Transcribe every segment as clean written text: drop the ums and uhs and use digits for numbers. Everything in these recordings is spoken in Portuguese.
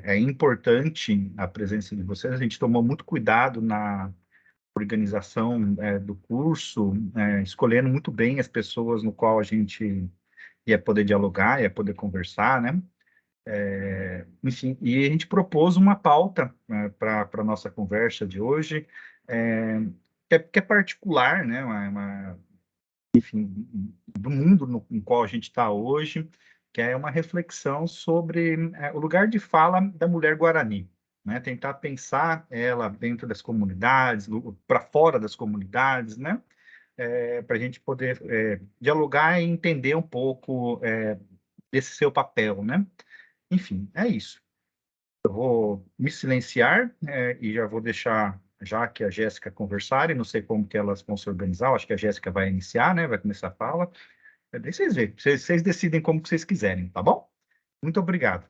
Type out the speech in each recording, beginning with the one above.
é importante a presença de vocês. A gente tomou muito cuidado na organização do curso, escolhendo muito bem as pessoas no qual a gente ia poder dialogar, ia poder conversar, né? Enfim, e a gente propôs uma pauta para a nossa conversa de hoje, é, que é particular, né? Enfim, do mundo no qual a gente está hoje, que é uma reflexão sobre o lugar de fala da mulher guarani, né? Tentar pensar ela dentro das comunidades, para fora das comunidades, né? Para a gente poder dialogar e entender um pouco desse seu papel, né? Enfim, é isso. Eu vou me silenciar e já vou deixar já que a Jéssica conversar, e não sei como que elas vão se organizar, eu acho que a Jéssica vai iniciar, né? Vai começar a fala. Daí vocês veem, vocês decidem como que vocês quiserem, tá bom? Muito obrigado.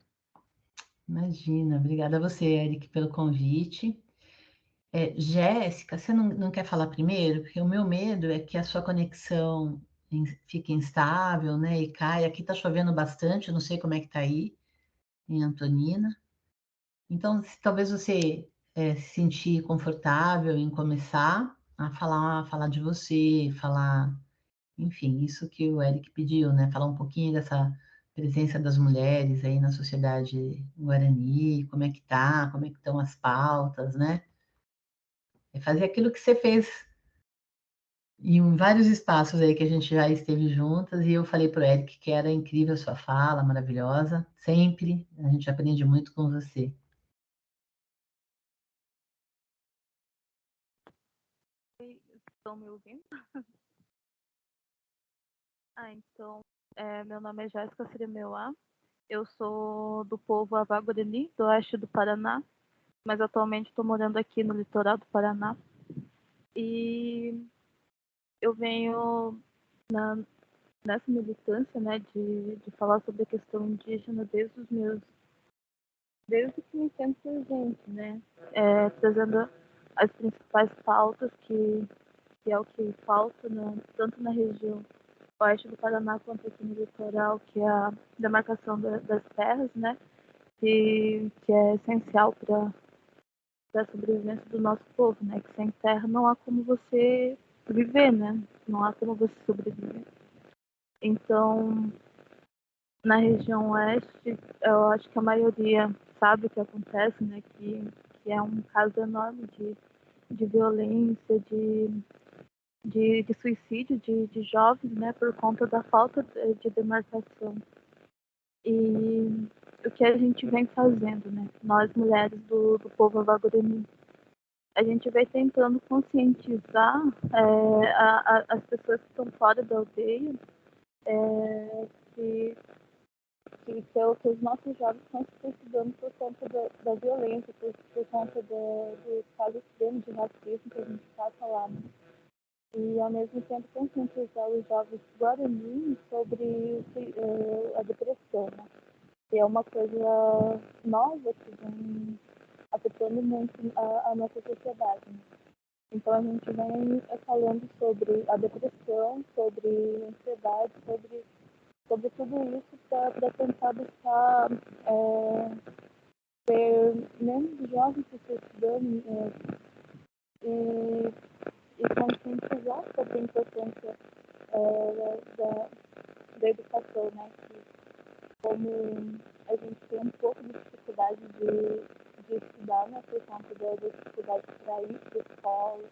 Imagina, obrigada a você, Eric, pelo convite. Jéssica, você não quer falar primeiro? Porque o meu medo é que a sua conexão fique instável, né? E caia. Aqui está chovendo bastante, eu não sei como é que está aí, em Antonina. Então, talvez você se sentir confortável em começar a falar de você, falar, enfim, isso que o Eric pediu, né? Falar um pouquinho dessa presença das mulheres aí na sociedade guarani, como é que tá, como é que estão as pautas, né? É fazer aquilo que você fez em vários espaços aí que a gente já esteve juntas, e eu falei pro Eric que era incrível a sua fala, maravilhosa, sempre, a gente aprende muito com você. Estão me ouvindo? Então, meu nome é Jéssica Sirimeuá. Eu sou do povo Avá-Guarani, do oeste do Paraná, mas atualmente estou morando aqui no litoral do Paraná. E eu venho nessa militância, né, de falar sobre a questão indígena desde que me entendo por gente, né, trazendo as principais pautas que é o que falta, né, tanto na região oeste do Paraná quanto aqui no litoral, que é a demarcação das terras, né, que é essencial para a sobrevivência do nosso povo, né, que sem terra não há como você viver, né, não há como você sobreviver. Então, na região oeste, eu acho que a maioria sabe o que acontece, né, que é um caso enorme de violência, de suicídio de jovens, né, por conta da falta de demarcação. E o que a gente vem fazendo, né, nós mulheres do povo Avá-Guarani, a gente vem tentando conscientizar as pessoas que estão fora da aldeia que, que os nossos jovens estão se suicidando por conta da violência, por conta do caso extremo de racismo que a gente passa lá, né? E, ao mesmo tempo, conscientizar os jovens guarani sobre a depressão, né? Que é uma coisa nova que vem afetando muito a nossa sociedade, né? Então, a gente vem falando sobre a depressão, sobre a ansiedade, sobre tudo isso para tentar buscar ter menos jovens se suicidando e conscientizar sobre a importância da educação, né? Que, como a gente tem um pouco de dificuldade de estudar, né? Por conta da dificuldade para ir para a escola,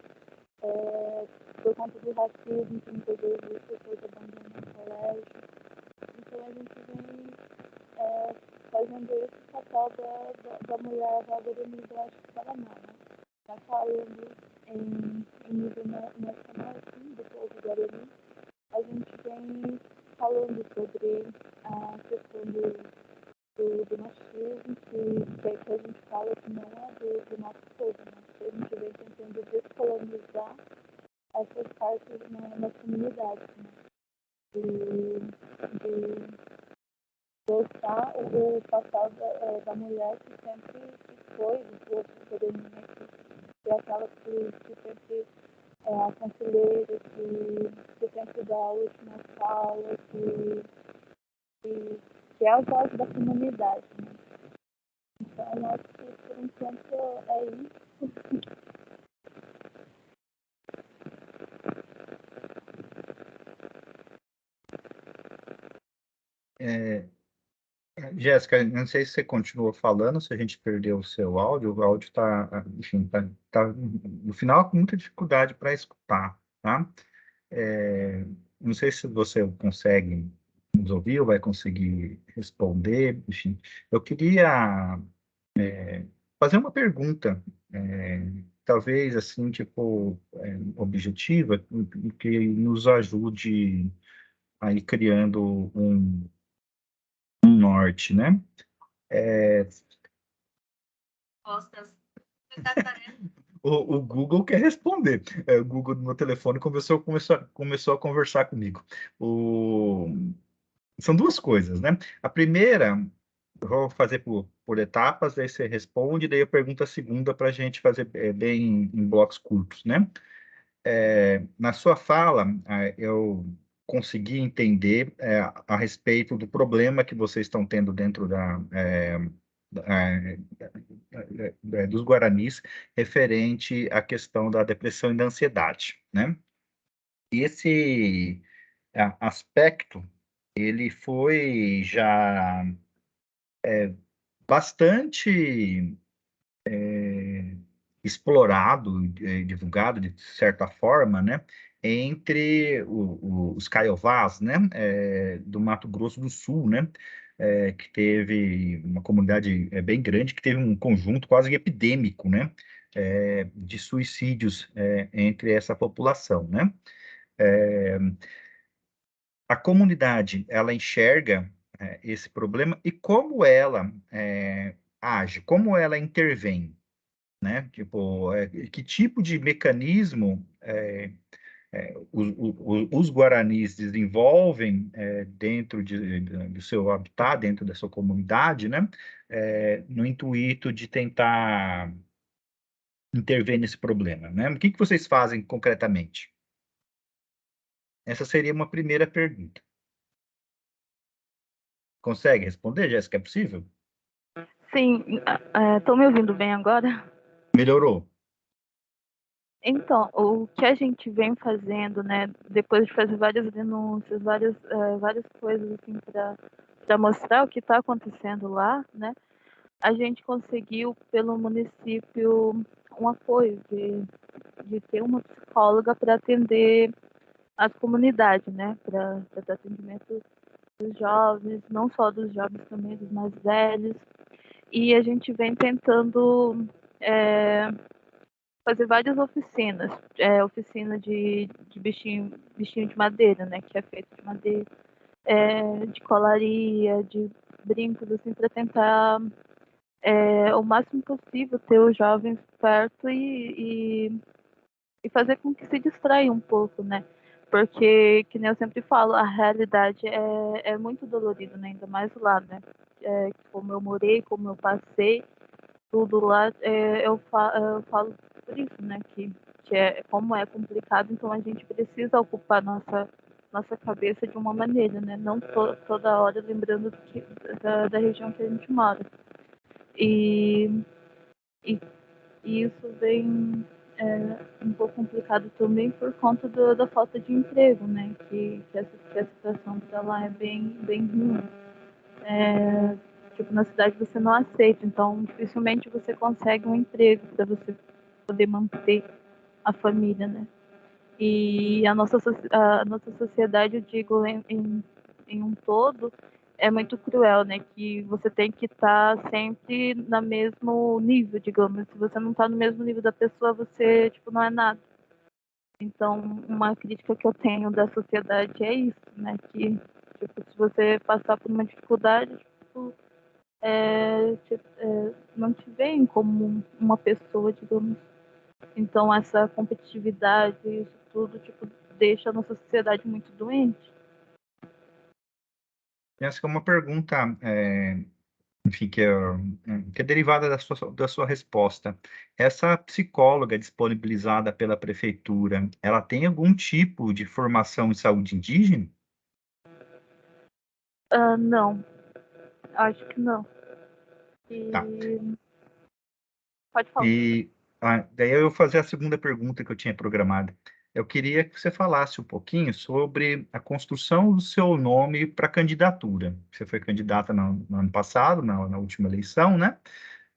por conta do racismo, que muitas vezes as pessoas abandonam o colégio. Então a gente vem fazendo esse papel da mulher agora no Oeste do Paraná, né? Já falando em nível nacional, assim, do povo guarani, a gente vem falando sobre a questão do machismo, que a gente fala que não é do nosso povo, né? Que a gente vem tentando descolonizar essas partes nas comunidades, né? De mostrar o papel da mulher que sempre foi do povo feminino, que é aquela que sempre é a conselheira, que sempre dá a última fala, que é a voz da comunidade, né? Então, acho que por enquanto é isso. Jéssica, não sei se você continua falando, se a gente perdeu o seu áudio, o áudio está, enfim, tá no final com muita dificuldade para escutar, tá? Não sei se você consegue nos ouvir ou vai conseguir responder, enfim. Eu queria fazer uma pergunta, talvez assim, tipo, objetiva, que nos ajude a ir criando um norte, né? O Google quer responder. O Google do meu telefone começou a conversar comigo. São duas coisas, né? A primeira, eu vou fazer por etapas, daí você responde, daí eu pergunto a segunda para a gente fazer bem em blocos curtos, né? Na sua fala, eu consegui entender a respeito do problema que vocês estão tendo dentro dos Guaranis, referente à questão da depressão e da ansiedade, né? E esse aspecto, ele foi já bastante explorado, divulgado de certa forma, né, entre os Caiovás, né, do Mato Grosso do Sul, né, que teve uma comunidade bem grande, que teve um conjunto quase epidêmico, né, de suicídios entre essa população, né. A comunidade, ela enxerga esse problema e como ela age, como ela intervém, né? Tipo, que tipo de mecanismo os guaranis desenvolvem dentro do seu habitat, dentro da sua comunidade, né? No intuito de tentar intervir nesse problema, né? O que que vocês fazem concretamente? Essa seria uma primeira pergunta. Consegue responder, Jéssica? É possível? Sim, estão me ouvindo bem agora? Melhorou. Então, o que a gente vem fazendo, né, depois de fazer várias denúncias, várias coisas assim para mostrar o que está acontecendo lá, né, a gente conseguiu pelo município um apoio de ter uma psicóloga para atender as comunidades, né, para dar atendimento dos jovens, não só dos jovens também, dos mais velhos. E a gente vem tentando fazer várias oficinas, oficina de bichinho de madeira, né, que é feito de madeira, de colaria, de brincos, assim, para tentar o máximo possível ter os jovens perto e fazer com que se distraia um pouco, né? Porque, que nem eu sempre falo, a realidade é muito dolorida, né? Ainda mais lá, né? Como eu morei, como eu passei, tudo lá, eu falo por isso, né? Que como é complicado, então a gente precisa ocupar nossa cabeça de uma maneira, né? Não toda hora lembrando da região que a gente mora. E, e, e isso vem um pouco complicado também por conta da falta de emprego, né? Que a situação para lá é bem ruim. Tipo, na cidade você não aceita, então dificilmente você consegue um emprego para você poder manter a família, né? E a nossa sociedade, eu digo, em um todo, é muito cruel, né? Que você tem que estar sempre no mesmo nível, digamos. Se você não está no mesmo nível da pessoa, você, tipo, não é nada. Então, uma crítica que eu tenho da sociedade é isso, né? Que, tipo, se você passar por uma dificuldade, tipo, não te veem como uma pessoa, digamos. Então, essa competitividade, isso tudo, tipo, deixa a nossa sociedade muito doente. Essa é uma pergunta, enfim, que é derivada da sua resposta. Essa psicóloga disponibilizada pela prefeitura, ela tem algum tipo de formação em saúde indígena? Não, acho que não. E Tá. pode falar. E daí eu vou fazer a segunda pergunta que eu tinha programada. Eu queria que você falasse um pouquinho sobre a construção do seu nome para candidatura. Você foi candidata no ano passado, na última eleição, né?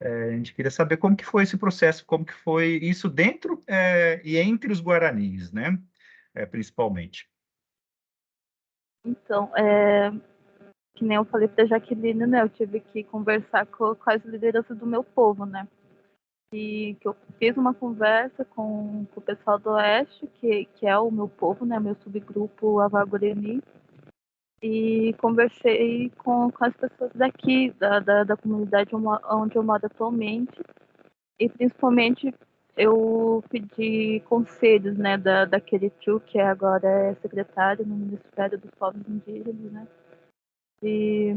A gente queria saber como que foi esse processo, como que foi isso dentro e entre os guaranis, né? Principalmente. Então, que nem eu falei para a Jaqueline, né? Eu tive que conversar com as lideranças do meu povo, né? E que eu fiz uma conversa com o pessoal do Oeste, que é o meu povo, né? Meu subgrupo Avagoreni. E conversei com as pessoas daqui, da comunidade onde eu moro atualmente. E principalmente eu pedi conselhos, né, daquele tio que agora é secretário no Ministério dos Povos Indígenas, né? E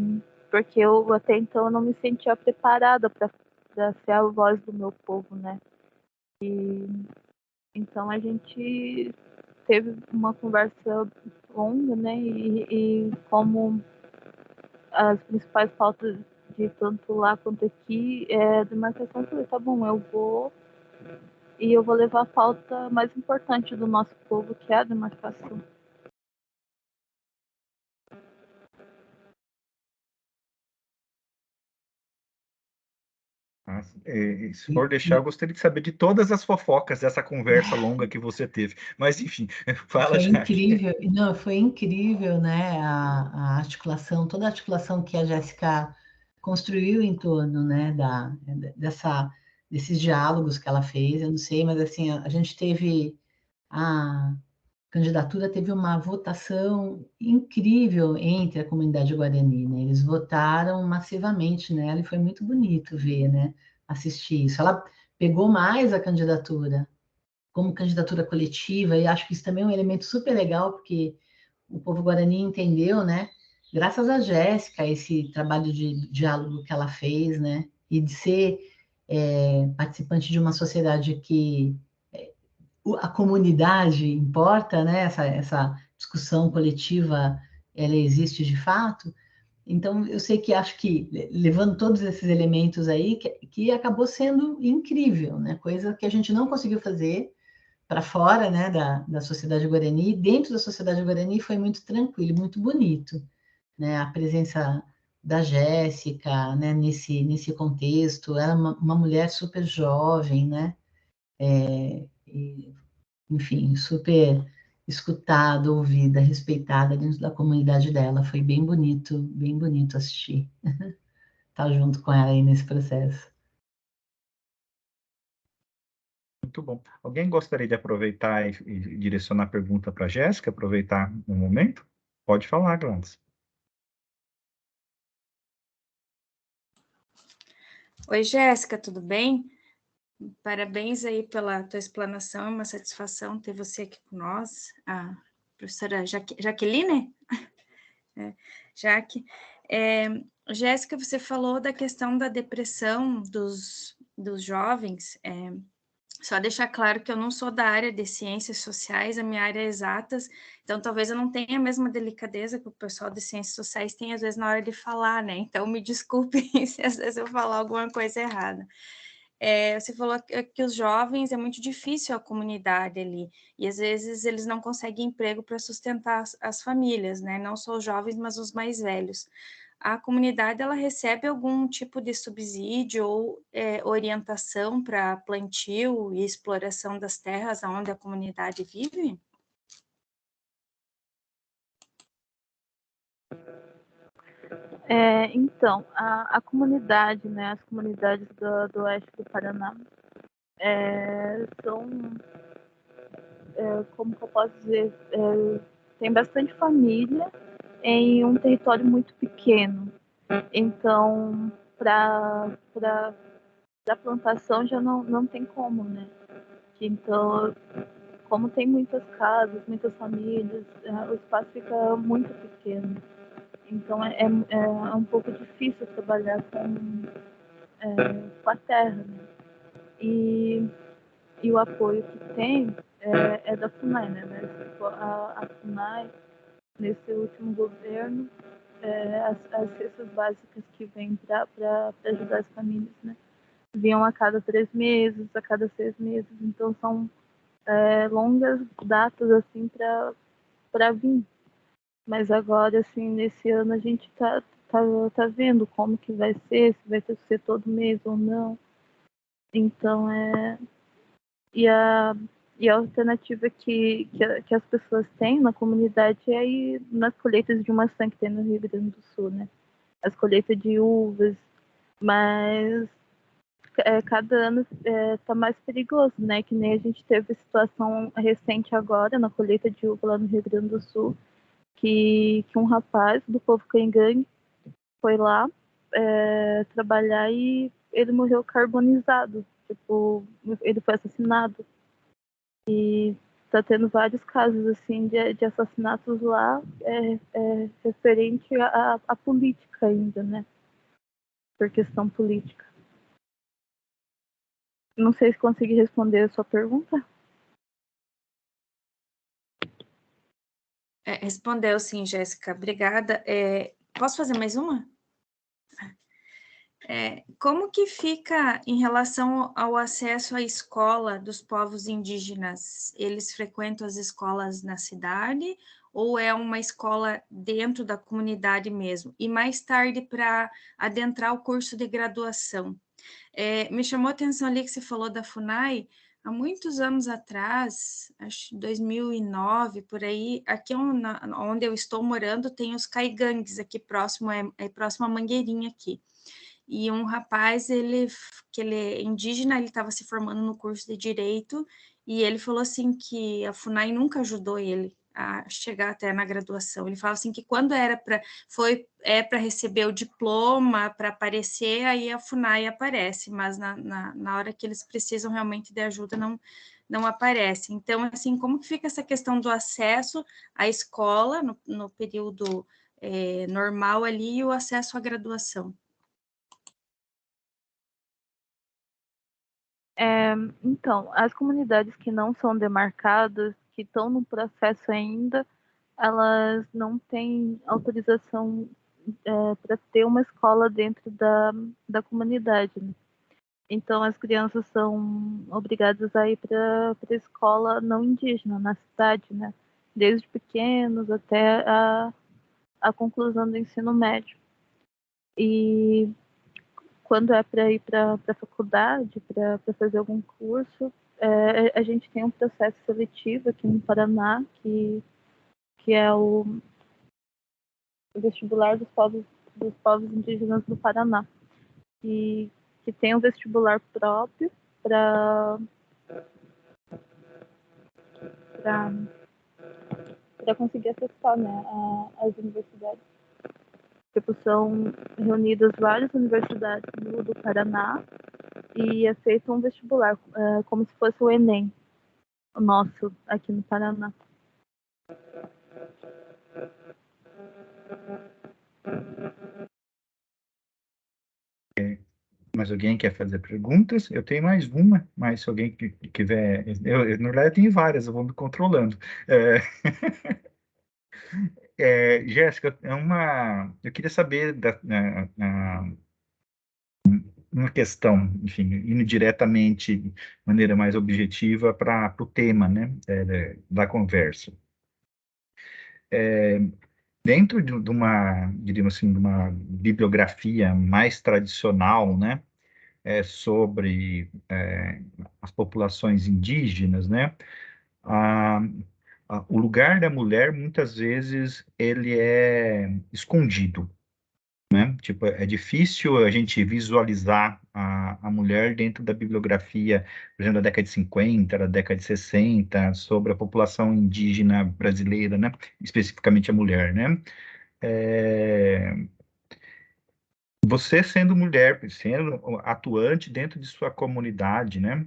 porque eu até então não me sentia preparada para ser a voz do meu povo, né? E então a gente teve uma conversa longa, né? E como as principais pautas de tanto lá quanto aqui é demarcação, eu falei, tá bom, eu vou e eu vou levar a pauta mais importante do nosso povo, que é a demarcação. Se for deixar, eu gostaria de saber de todas as fofocas dessa conversa longa que você teve. Mas, enfim, fala, Foi Jaque. incrível, não, foi incrível, né, a articulação, toda a articulação que a Jéssica construiu em torno, né, desses diálogos que ela fez, eu não sei, mas assim, a gente teve, a candidatura teve uma votação incrível entre a comunidade guarani, né, eles votaram massivamente nela e foi muito bonito ver, né, assistir isso. Ela pegou mais a candidatura, como candidatura coletiva, e acho que isso também é um elemento super legal, porque o povo guarani entendeu, né? Graças a Jéssica, esse trabalho de diálogo que ela fez, né? E de ser participante de uma sociedade que a comunidade importa, né? Essa discussão coletiva, ela existe de fato. Então, eu sei que acho que, levando todos esses elementos aí, que acabou sendo incrível, né? Coisa que a gente não conseguiu fazer para fora, né, da sociedade guarani. Dentro da sociedade guarani foi muito tranquilo, muito bonito, né, a presença da Jéssica, né, nesse contexto. Ela é uma mulher super jovem, né, e, enfim, super escutada, ouvida, respeitada dentro da comunidade dela. Foi bem bonito assistir, estar junto com ela aí nesse processo. Muito bom. Alguém gostaria de aproveitar e direcionar a pergunta para a Jéssica, aproveitar o momento? Pode falar, Gladys. Oi, Jéssica, tudo bem? Parabéns aí pela tua explanação, é uma satisfação ter você aqui com nós, a professora Jaqueline? Jaque. Jéssica, você falou da questão da depressão dos jovens, só deixar claro que eu não sou da área de ciências sociais, a minha área é exatas, então talvez eu não tenha a mesma delicadeza que o pessoal de ciências sociais tem, às vezes, na hora de falar, né? Então, me desculpem se às vezes eu falar alguma coisa errada. Você falou que os jovens é muito difícil a comunidade ali, e às vezes eles não conseguem emprego para sustentar as famílias, né? Não só os jovens, mas os mais velhos. A comunidade ela recebe algum tipo de subsídio ou orientação para plantio e exploração das terras onde a comunidade vive? Então, a comunidade, né, as comunidades do oeste do Paraná são, como que eu posso dizer, tem bastante família em um território muito pequeno. Então, para a plantação já não tem como, né? Então, como tem muitas casas, muitas famílias, o espaço fica muito pequeno. Então, é um pouco difícil trabalhar com a terra, né? E o apoio que tem é da FUNAI, né? A FUNAI, nesse último governo, as cestas básicas que vêm para ajudar as famílias, né? Vinham a cada 3 meses, a cada 6 meses, então são longas datas assim para vir. Mas agora, assim, nesse ano a gente tá vendo como que vai ser, se vai ter que ser todo mês ou não. Então, e a alternativa que as pessoas têm na comunidade é ir nas colheitas de maçã que tem no Rio Grande do Sul, né? As colheitas de uvas, mas cada ano tá mais perigoso, né? Que nem a gente teve situação recente agora na colheita de uva lá no Rio Grande do Sul, que um rapaz do povo Cangangue foi lá trabalhar e ele morreu carbonizado. Tipo, ele foi assassinado. E tá tendo vários casos assim de assassinatos lá referente à política ainda, né? Por questão política. Não sei se consegui responder a sua pergunta. Respondeu sim, Jéssica. Obrigada. Posso fazer mais uma? Como que fica em relação ao acesso à escola dos povos indígenas? Eles frequentam as escolas na cidade ou é uma escola dentro da comunidade mesmo? E mais tarde, para adentrar o curso de graduação. Me chamou a atenção ali que você falou da FUNAI. Há muitos anos atrás, acho 2009, por aí, aqui onde eu estou morando, tem os caigangues aqui próximo, próximo à Mangueirinha aqui. E um rapaz, que ele é indígena, ele estava se formando no curso de Direito, e ele falou assim que a FUNAI nunca ajudou ele a chegar até na graduação. Ele falava assim que quando era para receber o diploma, para aparecer, aí a FUNAI aparece, mas na hora que eles precisam realmente de ajuda, não aparece. Então, assim, como que fica essa questão do acesso à escola no período normal ali e o acesso à graduação? Então, as comunidades que não são demarcadas, que estão no processo ainda, elas não têm autorização para ter uma escola dentro da comunidade, né? Então, as crianças são obrigadas a ir para a escola não indígena, na cidade, né? Desde pequenos até a conclusão do ensino médio. E quando é para ir para a faculdade, para fazer algum curso, a gente tem um processo seletivo aqui no Paraná, que é o vestibular dos povos indígenas do Paraná, que tem um vestibular próprio para conseguir acessar, né, as universidades. Tipo, são reunidas várias universidades do Paraná e é feito um vestibular, como se fosse o Enem, o nosso aqui no Paraná. Mais alguém quer fazer perguntas? Eu tenho mais uma, mas se alguém quiser... na verdade, eu tenho várias, eu vou me controlando. Jéssica, eu queria saber uma questão, enfim, indo diretamente, de maneira mais objetiva, para o tema, né, da conversa. Dentro de uma, diríamos assim, de uma bibliografia mais tradicional, né, sobre as populações indígenas, né, a, o lugar da mulher, muitas vezes, ele é escondido, né? Tipo, é difícil a gente visualizar a mulher dentro da bibliografia, por exemplo, da década de 50, da década de 60, sobre a população indígena brasileira, né? Especificamente a mulher, né? É, Você sendo mulher, sendo atuante dentro de sua comunidade, né?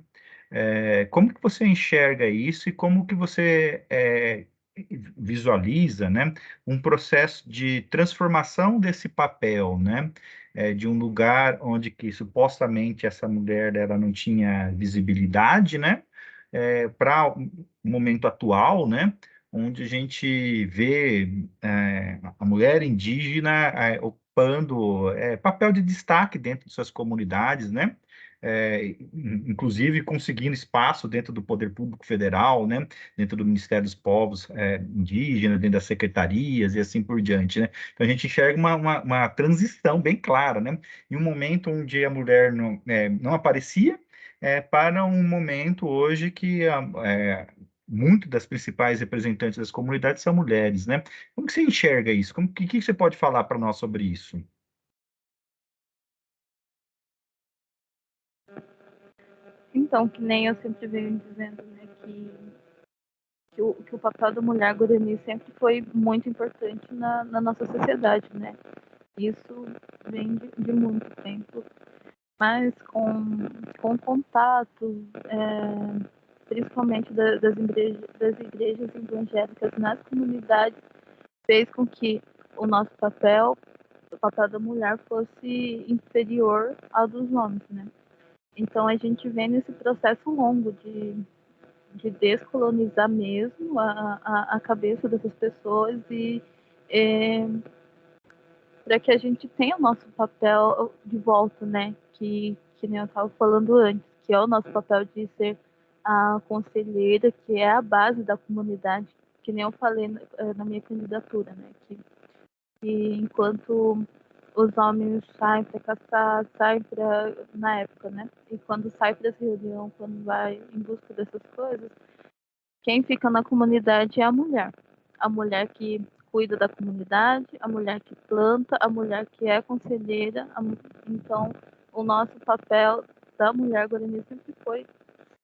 Como que você enxerga isso e como que você visualiza, né, um processo de transformação desse papel, né? De um lugar onde que supostamente essa mulher ela não tinha visibilidade, né? Para o momento atual, né? onde a gente vê a mulher indígena ocupando papel de destaque dentro de suas comunidades, né? Inclusive conseguindo espaço dentro do Poder Público Federal, né? Dentro do Ministério dos Povos Indígenas, dentro das secretarias e assim por diante, né? Então a gente enxerga uma transição bem clara, né? Em um momento onde a mulher não aparecia, para um momento hoje que muito das principais representantes das comunidades são mulheres, né? Como que você enxerga isso? Que você pode falar para nós sobre isso? Então, que nem eu sempre venho dizendo, né, que o papel da mulher guarani sempre foi muito importante na nossa sociedade, né? Isso vem de muito tempo. Mas com o contato, principalmente das igrejas evangélicas nas comunidades, fez com que o nosso papel, o papel da mulher, fosse inferior ao dos homens, né? Então a gente vem nesse processo longo de descolonizar mesmo a cabeça dessas pessoas e para que a gente tenha o nosso papel de volta, né? Que nem eu estava falando antes, que é o nosso papel de ser a conselheira, que é a base da comunidade, que nem eu falei na minha candidatura, né? Que enquanto os homens saem para caçar, saem para na época, né? E quando sai para essa reunião, quando vai em busca dessas coisas, quem fica na comunidade é a mulher. A mulher que cuida da comunidade, a mulher que planta, a mulher que é conselheira. Então, o nosso papel da mulher guarani sempre foi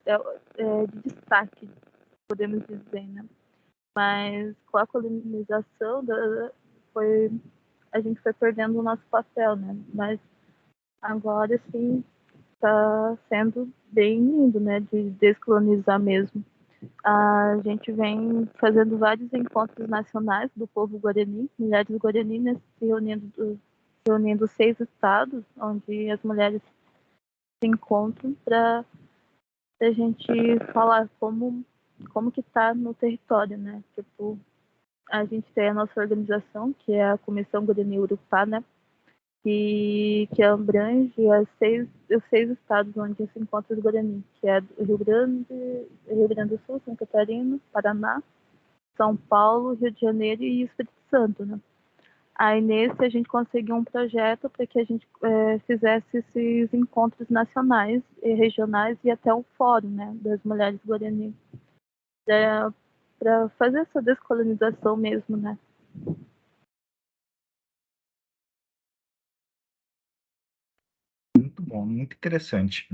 de destaque, podemos dizer, né? Mas com a colonização, a gente foi perdendo o nosso papel, né? Mas agora sim está sendo bem lindo, né? De descolonizar mesmo. A gente vem fazendo vários encontros nacionais do povo guarani, mulheres guaraninas se reunindo 6 estados, onde as mulheres se encontram para a gente falar como que está no território, né? Tipo, a gente tem a nossa organização, que é a Comissão Guarani Urupá, né? Que abrange os 6 estados onde se encontra os Guarani, que é Rio Grande do Sul, Santa Catarina, Paraná, São Paulo, Rio de Janeiro e Espírito Santo, né? Aí nesse a gente conseguiu um projeto para que a gente fizesse esses encontros nacionais e regionais e até um fórum, né, das mulheres Guarani, para fazer essa descolonização mesmo, né? Muito bom, muito interessante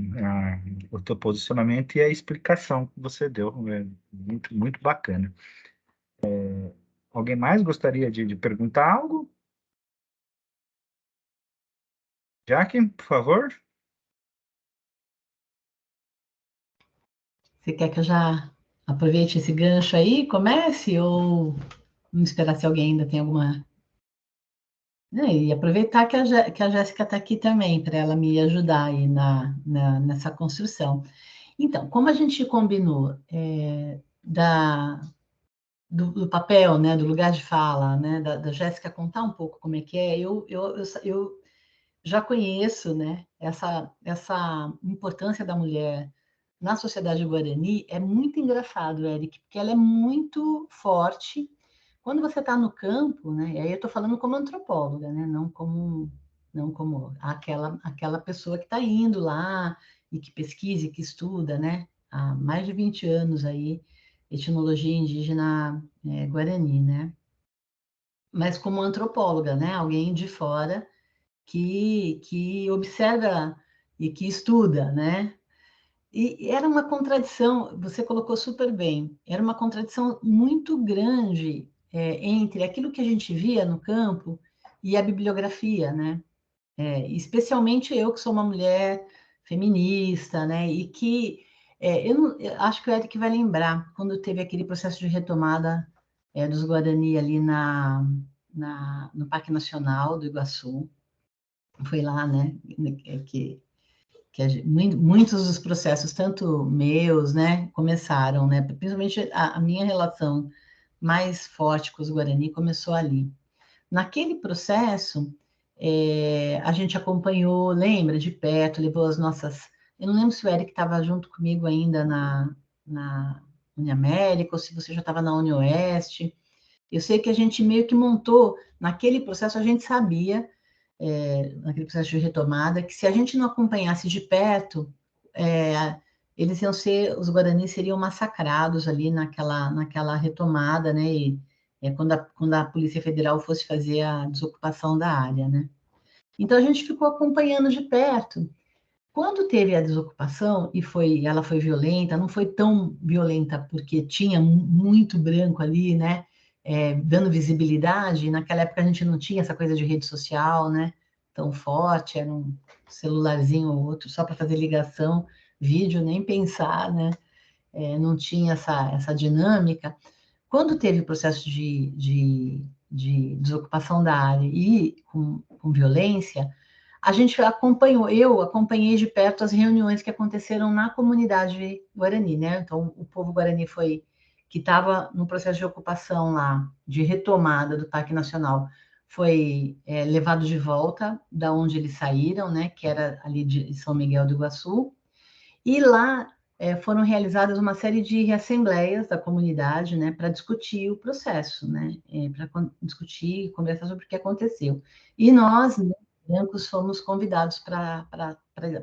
o teu posicionamento e a explicação que você deu, muito, muito bacana. Alguém mais gostaria de perguntar algo? Jaque, por favor. Você quer que eu já aproveite esse gancho aí, comece, ou vamos esperar se alguém ainda tem alguma... E aproveitar que a Jéssica está aqui também, para ela me ajudar aí nessa construção. Então, como a gente combinou do papel, né, do lugar de fala, né, da Jéssica contar um pouco como é que é, eu já conheço, né, essa importância da mulher na sociedade guarani. É muito engraçado, Eric, porque ela é muito forte quando você está no campo, né? E aí eu estou falando como antropóloga, né? Não como aquela pessoa que está indo lá e que pesquisa e que estuda, né? Há mais de 20 anos aí, etnologia indígena guarani, né? Mas como antropóloga, né? Alguém de fora que observa e que estuda, né? E era uma contradição, você colocou super bem, era uma contradição muito grande entre aquilo que a gente via no campo e a bibliografia, né? Especialmente eu, que sou uma mulher feminista, né? E que eu acho que o Eric vai lembrar quando teve aquele processo de retomada dos Guarani ali no Parque Nacional do Iguaçu. Foi lá, né? Muitos dos processos, tanto meus, né, começaram, né, principalmente a minha relação mais forte com os Guarani começou ali. Naquele processo, a gente acompanhou, lembra, de perto, levou as nossas... Eu não lembro se o Eric estava junto comigo ainda na Uniamérica, ou se você já estava na Unioeste. Eu sei que a gente meio que montou, naquele processo a gente sabia, naquele processo de retomada, que se a gente não acompanhasse de perto, eles iam ser, os Guaranis seriam massacrados ali naquela retomada, né? E quando a Polícia Federal fosse fazer a desocupação da área, né? Então a gente ficou acompanhando de perto. Quando teve a desocupação ela foi violenta, não foi tão violenta porque tinha muito branco ali, né? Dando visibilidade. Naquela época a gente não tinha essa coisa de rede social, né? Tão forte, era um celularzinho ou outro só para fazer ligação, vídeo, nem pensar, né? Não tinha essa dinâmica. Quando teve o processo de desocupação da área e com violência, a gente acompanhou, eu acompanhei de perto as reuniões que aconteceram na comunidade Guarani, né? Então, o povo Guarani que estava no processo de ocupação lá, de retomada do Parque Nacional, foi levado de volta da onde eles saíram, né? Que era ali de São Miguel do Iguaçu. E lá foram realizadas uma série de assembleias da comunidade, né? Para discutir o processo, né? Para discutir e conversar sobre o que aconteceu. E nós, né, brancos, fomos convidados para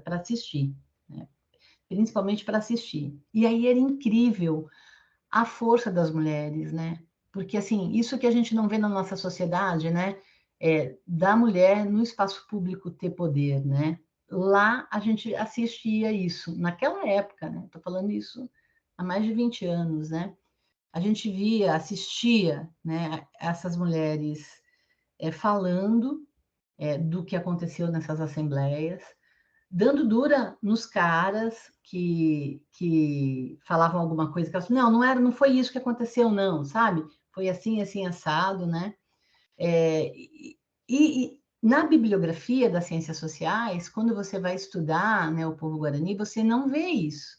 assistir, né? Principalmente para assistir. E aí era incrível a força das mulheres, né? Porque, assim, isso que a gente não vê na nossa sociedade, né? Da mulher no espaço público ter poder, né? Lá a gente assistia isso, naquela época, né? Estou falando isso há mais de 20 anos, né? A gente via, assistia, né, essas mulheres falando do que aconteceu nessas assembleias, dando dura nos caras que falavam alguma coisa, que elas, não foi isso que aconteceu, não, sabe? Foi assim, assim, assado, né? E na bibliografia das ciências sociais, quando você vai estudar, né, o povo guarani, você não vê isso.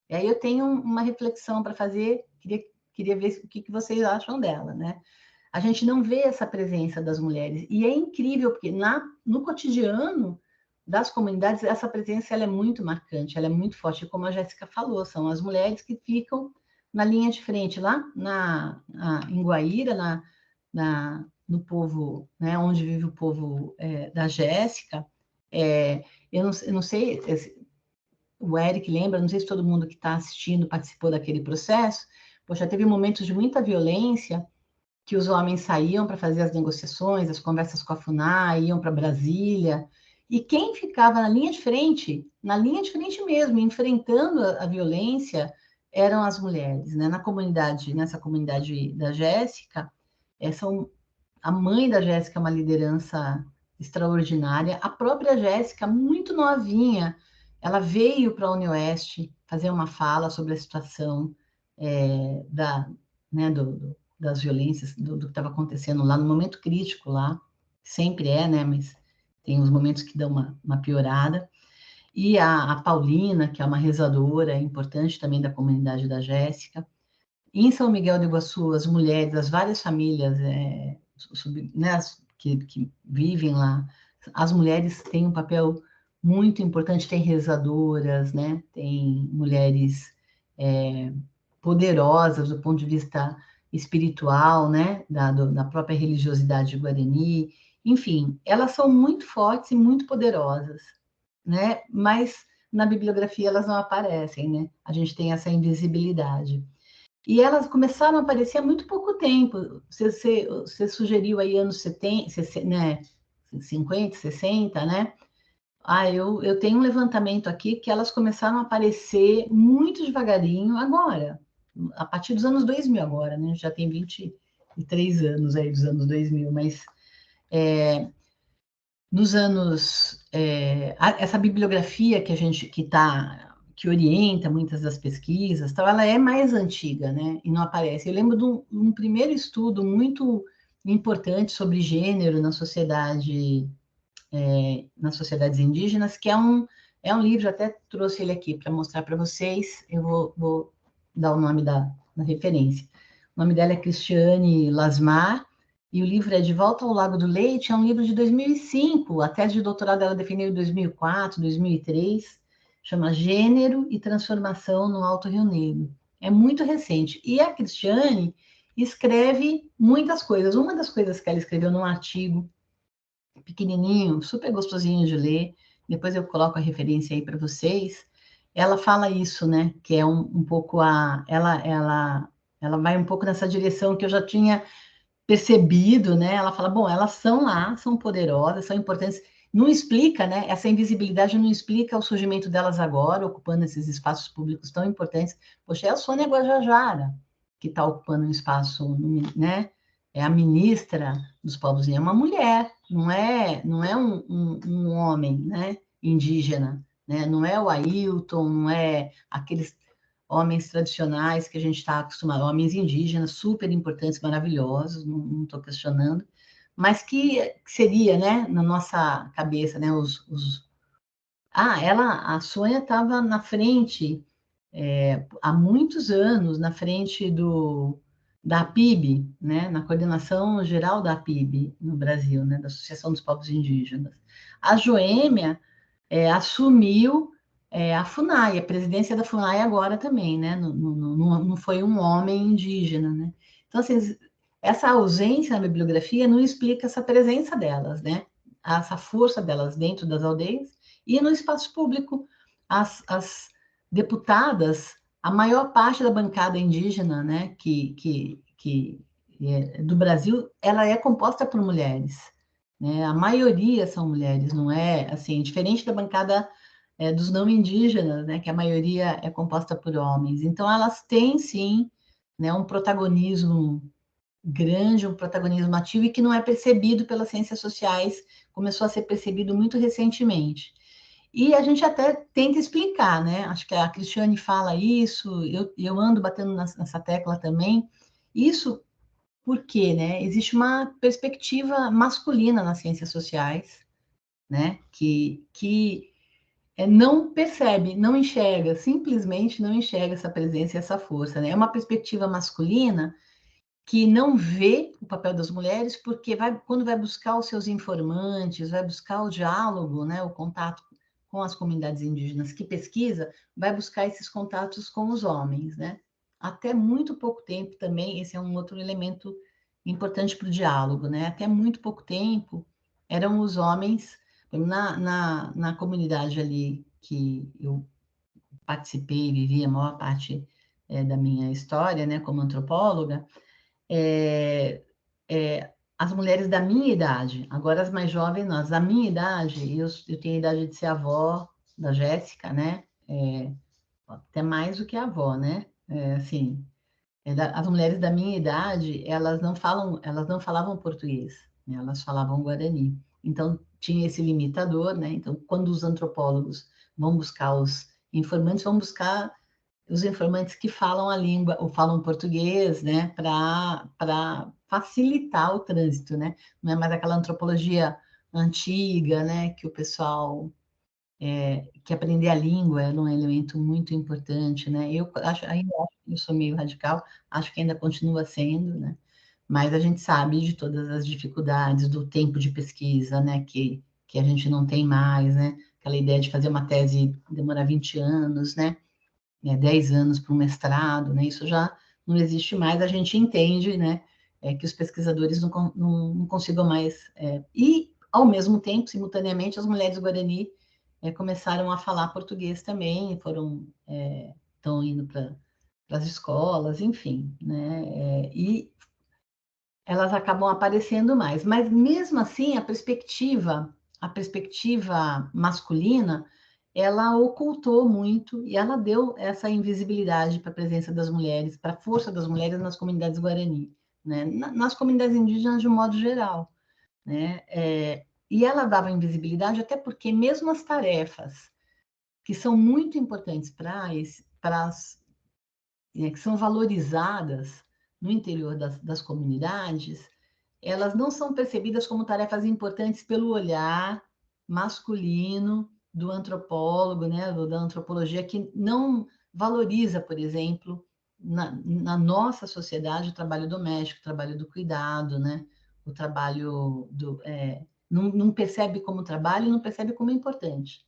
E aí eu tenho uma reflexão para fazer, queria ver o que vocês acham dela, né? A gente não vê essa presença das mulheres. E é incrível, porque no cotidiano das comunidades, essa presença ela é muito marcante, ela é muito forte. Como a Jéssica falou, são as mulheres que ficam na linha de frente, lá em Guaíra, no povo, né, onde vive o povo da Jéssica. Eu não sei, o Eric lembra, não sei se todo mundo que está assistindo participou daquele processo. Poxa, teve momentos de muita violência, que os homens saíam para fazer as negociações, as conversas com a FUNAI, iam para Brasília, e quem ficava na linha de frente mesmo, enfrentando a violência, eram as mulheres, né? Nessa comunidade da Jéssica, a mãe da Jéssica é uma liderança extraordinária, a própria Jéssica, muito novinha, ela veio para a Unioeste fazer uma fala sobre a situação né, das violências, do que estava acontecendo lá, no momento crítico lá, sempre né, mas tem uns momentos que dão uma piorada. E a Paulina, que é uma rezadora importante também da comunidade da Jéssica. E em São Miguel do Iguaçu, as mulheres, as várias famílias né, que vivem lá, as mulheres têm um papel muito importante, tem rezadoras, né, tem mulheres poderosas do ponto de vista espiritual, né, da própria religiosidade guarani. Enfim, elas são muito fortes e muito poderosas, né? Mas na bibliografia elas não aparecem, né? A gente tem essa invisibilidade. E elas começaram a aparecer há muito pouco tempo. Você sugeriu aí anos 70, né? 50, 60, né? Eu tenho um levantamento aqui que elas começaram a aparecer muito devagarinho agora, a partir dos anos 2000 agora, né? Já tem 23 anos aí dos anos 2000, mas nos anos... essa bibliografia que orienta muitas das pesquisas, ela é mais antiga, né? E não aparece. Eu lembro de um primeiro estudo muito importante sobre gênero nas sociedades indígenas, que é um livro, até trouxe ele aqui para mostrar para vocês, eu vou dar o nome da referência. O nome dela é Cristiane Lasmar, e o livro é De Volta ao Lago do Leite, é um livro de 2005, a tese de doutorado ela defendeu em 2004, 2003, chama Gênero e Transformação no Alto Rio Negro. É muito recente. E a Cristiane escreve muitas coisas. Uma das coisas que ela escreveu num artigo pequenininho, super gostosinho de ler, depois eu coloco a referência aí para vocês, ela fala isso, né, que é um pouco ela vai um pouco nessa direção que eu já tinha percebido, né, ela fala, bom, elas são lá, são poderosas, são importantes, não explica, né, essa invisibilidade não explica o surgimento delas agora, ocupando esses espaços públicos tão importantes. Poxa, é a Sônia Guajajara que está ocupando um espaço, né, é a ministra dos povos, é uma mulher, não é um homem, né, indígena, né, não é o Ailton, não é aqueles homens tradicionais que a gente está acostumado, homens indígenas super importantes, maravilhosos, não estou questionando, mas que seria, né, na nossa cabeça, né, a Sônia estava na frente, há muitos anos, na frente da APIB, né, na coordenação geral da APIB no Brasil, né, da Associação dos Povos Indígenas. A Joêmia assumiu a FUNAI, a presidência da FUNAI agora também, né? Não foi um homem indígena, né? Então, assim, essa ausência na bibliografia não explica essa presença delas, né? Essa força delas dentro das aldeias e no espaço público. As deputadas, a maior parte da bancada indígena, né, do Brasil, ela é composta por mulheres, né? A maioria são mulheres, não é assim, diferente da bancada dos não indígenas, né, que a maioria é composta por homens. Então, elas têm, sim, né, um protagonismo grande, um protagonismo ativo e que não é percebido pelas ciências sociais, começou a ser percebido muito recentemente. E a gente até tenta explicar, né? Acho que a Cristiane fala isso, eu ando batendo nessa tecla também. Isso porque, né, existe uma perspectiva masculina nas ciências sociais, né, que não percebe, não enxerga, simplesmente não enxerga essa presença e essa força, né? É uma perspectiva masculina que não vê o papel das mulheres, porque quando vai buscar os seus informantes, vai buscar o diálogo, né, o contato com as comunidades indígenas que pesquisa, vai buscar esses contatos com os homens, né? Até muito pouco tempo também, esse é um outro elemento importante para o diálogo, né? Até muito pouco tempo, eram os homens, na comunidade ali que eu participei e vivi a maior parte da minha história, né, como antropóloga, as mulheres da minha idade, agora as mais jovens, nós, da minha idade, eu tenho a idade de ser avó da Jéssica, né? Até mais do que a avó, né? Assim, as mulheres da minha idade, elas não falavam português, né? Elas falavam guarani. Então, tinha esse limitador, né? Então, quando os antropólogos vão buscar os informantes, vão buscar os informantes que falam a língua ou falam português, né, para facilitar o trânsito, né? Não é mais aquela antropologia antiga, né, que o pessoal que aprender a língua era um elemento muito importante, né? Eu sou meio radical, acho que ainda continua sendo, né? Mas a gente sabe de todas as dificuldades do tempo de pesquisa, né, que a gente não tem mais, né? Aquela ideia de fazer uma tese demorar 20 anos, né? 10 anos para um mestrado, né? Isso já não existe mais, a gente entende, né? Que os pesquisadores não consigam mais. E, ao mesmo tempo, simultaneamente, as mulheres do Guarani começaram a falar português também, estão indo para as escolas, enfim, né? E elas acabam aparecendo mais. Mas, mesmo assim, a perspectiva masculina, ela ocultou muito e ela deu essa invisibilidade para a presença das mulheres, para a força das mulheres nas comunidades guarani, né? Nas comunidades indígenas de um modo geral, né? E ela dava invisibilidade até porque mesmo as tarefas que são muito importantes que são valorizadas no interior das comunidades, elas não são percebidas como tarefas importantes pelo olhar masculino do antropólogo, né, da antropologia, que não valoriza, por exemplo, na nossa sociedade, o trabalho doméstico, o trabalho do cuidado, né? O trabalho não percebe como trabalho, não percebe como importante.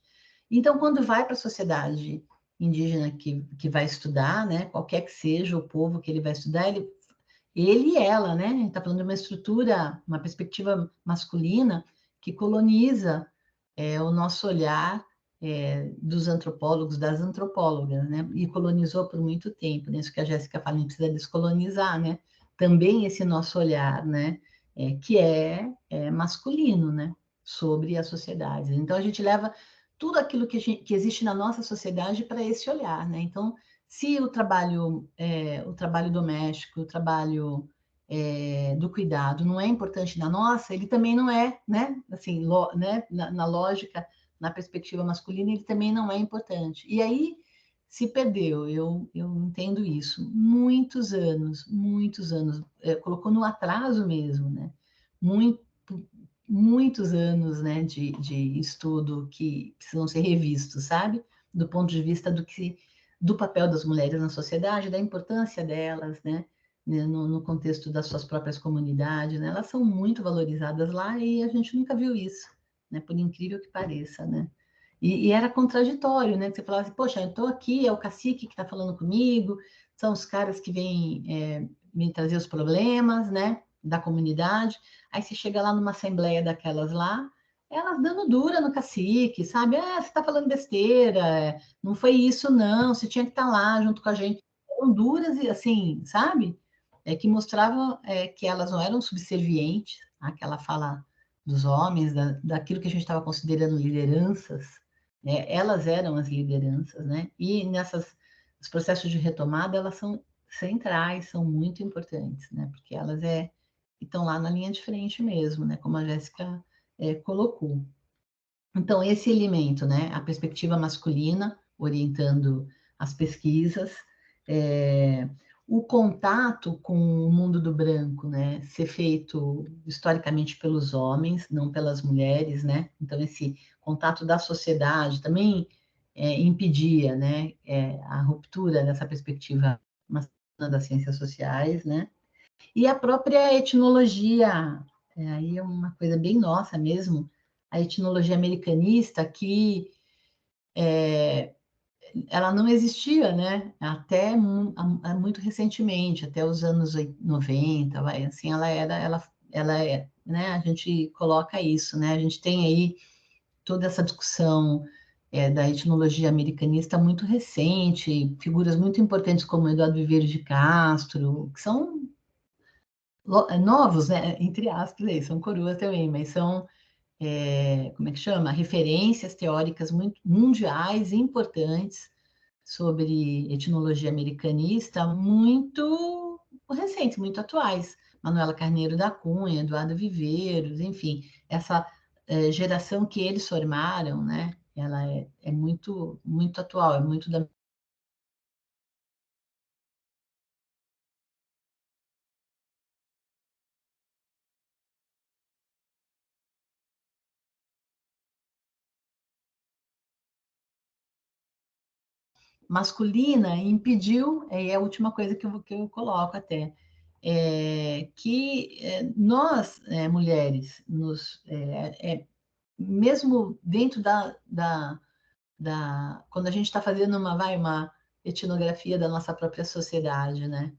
Então, quando vai para a sociedade indígena que vai estudar, né? Qualquer que seja o povo que ele vai estudar, ele e ela, né? Está falando de uma estrutura, uma perspectiva masculina que coloniza o nosso olhar dos antropólogos, das antropólogas, né? E colonizou por muito tempo, né? Isso que a Jéssica fala, a gente precisa descolonizar, né? Também esse nosso olhar, né? Que é masculino, né? Sobre a sociedade. Então, a gente leva tudo aquilo que existe na nossa sociedade para esse olhar, né? Então, se o trabalho doméstico, o trabalho do cuidado não é importante na nossa, ele também não é, né? Assim, né? Na lógica, na perspectiva masculina, ele também não é importante. E aí se perdeu, eu entendo isso. Muitos anos, colocou no atraso mesmo, né? Muitos anos, né, de estudo que precisam ser revistos, sabe? Do ponto de vista do papel das mulheres na sociedade, da importância delas, né? No contexto das suas próprias comunidades, né? Elas são muito valorizadas lá e a gente nunca viu isso, né? Por incrível que pareça, né? E era contraditório, né? Que você falava assim, poxa, eu estou aqui, é o cacique que está falando comigo, são os caras que vêm me trazer os problemas, né? Da comunidade. Aí você chega lá numa assembleia daquelas lá, elas dando dura no cacique, sabe? Você está falando besteira, não foi isso, não, você tinha que estar lá junto com a gente. Eram duras e assim, sabe? Que mostravam que elas não eram subservientes, aquela fala dos homens, daquilo que a gente estava considerando lideranças, né? Elas eram as lideranças, né? E os processos de retomada, elas são centrais, são muito importantes, né? Porque elas estão lá na linha de frente mesmo, né? Como a Jéssica colocou. Então, esse elemento, né? A perspectiva masculina orientando as pesquisas, o contato com o mundo do branco, né? Ser feito historicamente pelos homens, não pelas mulheres, né? Então, esse contato da sociedade também impedia, né? A ruptura dessa perspectiva masculina das ciências sociais, né? E a própria etnologia, aí é uma coisa bem nossa mesmo, a etnologia americanista, que ela não existia, né? Até muito recentemente, até os anos 90, vai, assim, né? A gente coloca isso, né? A gente tem aí toda essa discussão da etnologia americanista muito recente, figuras muito importantes como Eduardo Viveiro de Castro, que são novos, né? Entre aspas, aí, são coroas também, mas são, como é que chama? Referências teóricas muito mundiais importantes sobre etnologia americanista, muito recentes, muito atuais. Manuela Carneiro da Cunha, Eduardo Viveiros, enfim, essa geração que eles formaram, né? Ela é muito, muito atual, é muito da masculina impediu, é a última coisa que eu coloco até, que nós, mulheres, mesmo dentro quando a gente está fazendo uma etnografia da nossa própria sociedade, né?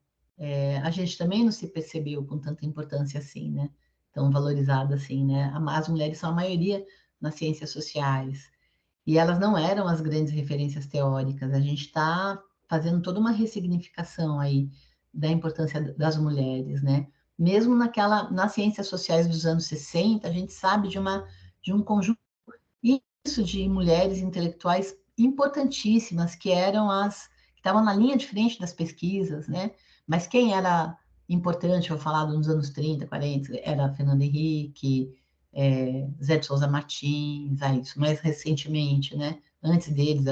A gente também não se percebeu com tanta importância assim, né? Tão valorizada assim, né? As mulheres são a maioria nas ciências sociais, e elas não eram as grandes referências teóricas. A gente está fazendo toda uma ressignificação aí da importância das mulheres, né? Mesmo nas ciências sociais dos anos 60, a gente sabe de um conjunto isso de mulheres intelectuais importantíssimas que estavam na linha de frente das pesquisas, né? Mas quem era importante, eu falar nos anos 30, 40, era Fernando Henrique, Zé de Souza Martins, isso mais recentemente, né? Antes deles,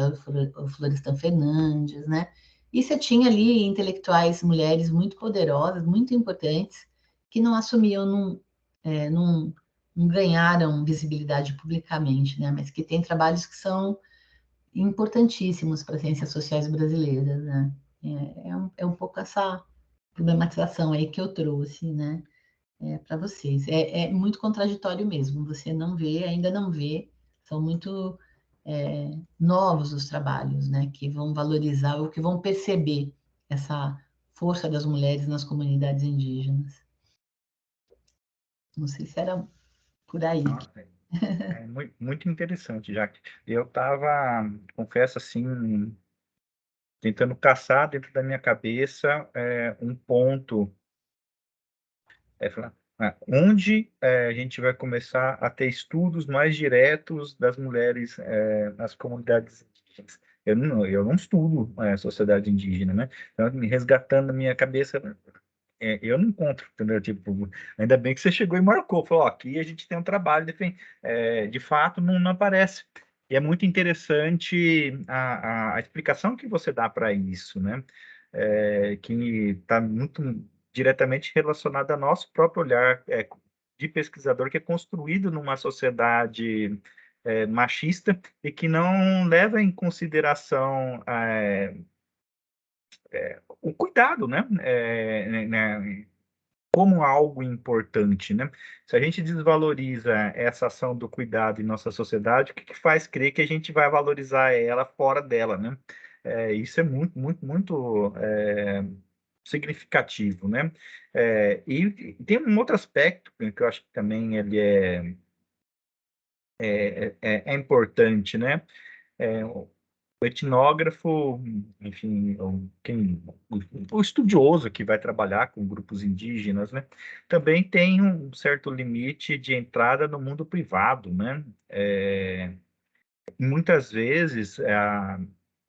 o Florestan Fernandes, né? E você tinha ali intelectuais, mulheres muito poderosas, muito importantes, que não assumiam, não ganharam visibilidade publicamente, né? Mas que têm trabalhos que são importantíssimos para as ciências sociais brasileiras, né? É um pouco essa problematização aí que eu trouxe, né, para vocês. É muito contraditório mesmo, você não vê, ainda não vê, são muito novos os trabalhos, né, que vão valorizar ou que vão perceber essa força das mulheres nas comunidades indígenas. Não sei se era por aí. Nossa, é muito, muito interessante, Jaque. Eu estava, confesso assim, tentando caçar dentro da minha cabeça um ponto, falar, onde a gente vai começar a ter estudos mais diretos das mulheres nas comunidades indígenas. Eu não estudo sociedade indígena, né? Então, me resgatando na minha cabeça, eu não encontro, entendeu? Tipo, ainda bem que você chegou e marcou, falou, ó, aqui a gente tem um trabalho, de fato não aparece. E é muito interessante a explicação que você dá para isso, né? Que está muito diretamente relacionada ao nosso próprio olhar de pesquisador, que é construído numa sociedade machista e que não leva em consideração o cuidado, né? Como algo importante, né? Se a gente desvaloriza essa ação do cuidado em nossa sociedade, o que faz crer que a gente vai valorizar ela fora dela, né? Isso é muito, muito, muito significativo, né? E tem um outro aspecto que eu acho que também ele é importante, né? O etnógrafo, enfim, o estudioso que vai trabalhar com grupos indígenas, né? Também tem um certo limite de entrada no mundo privado, né? Muitas vezes,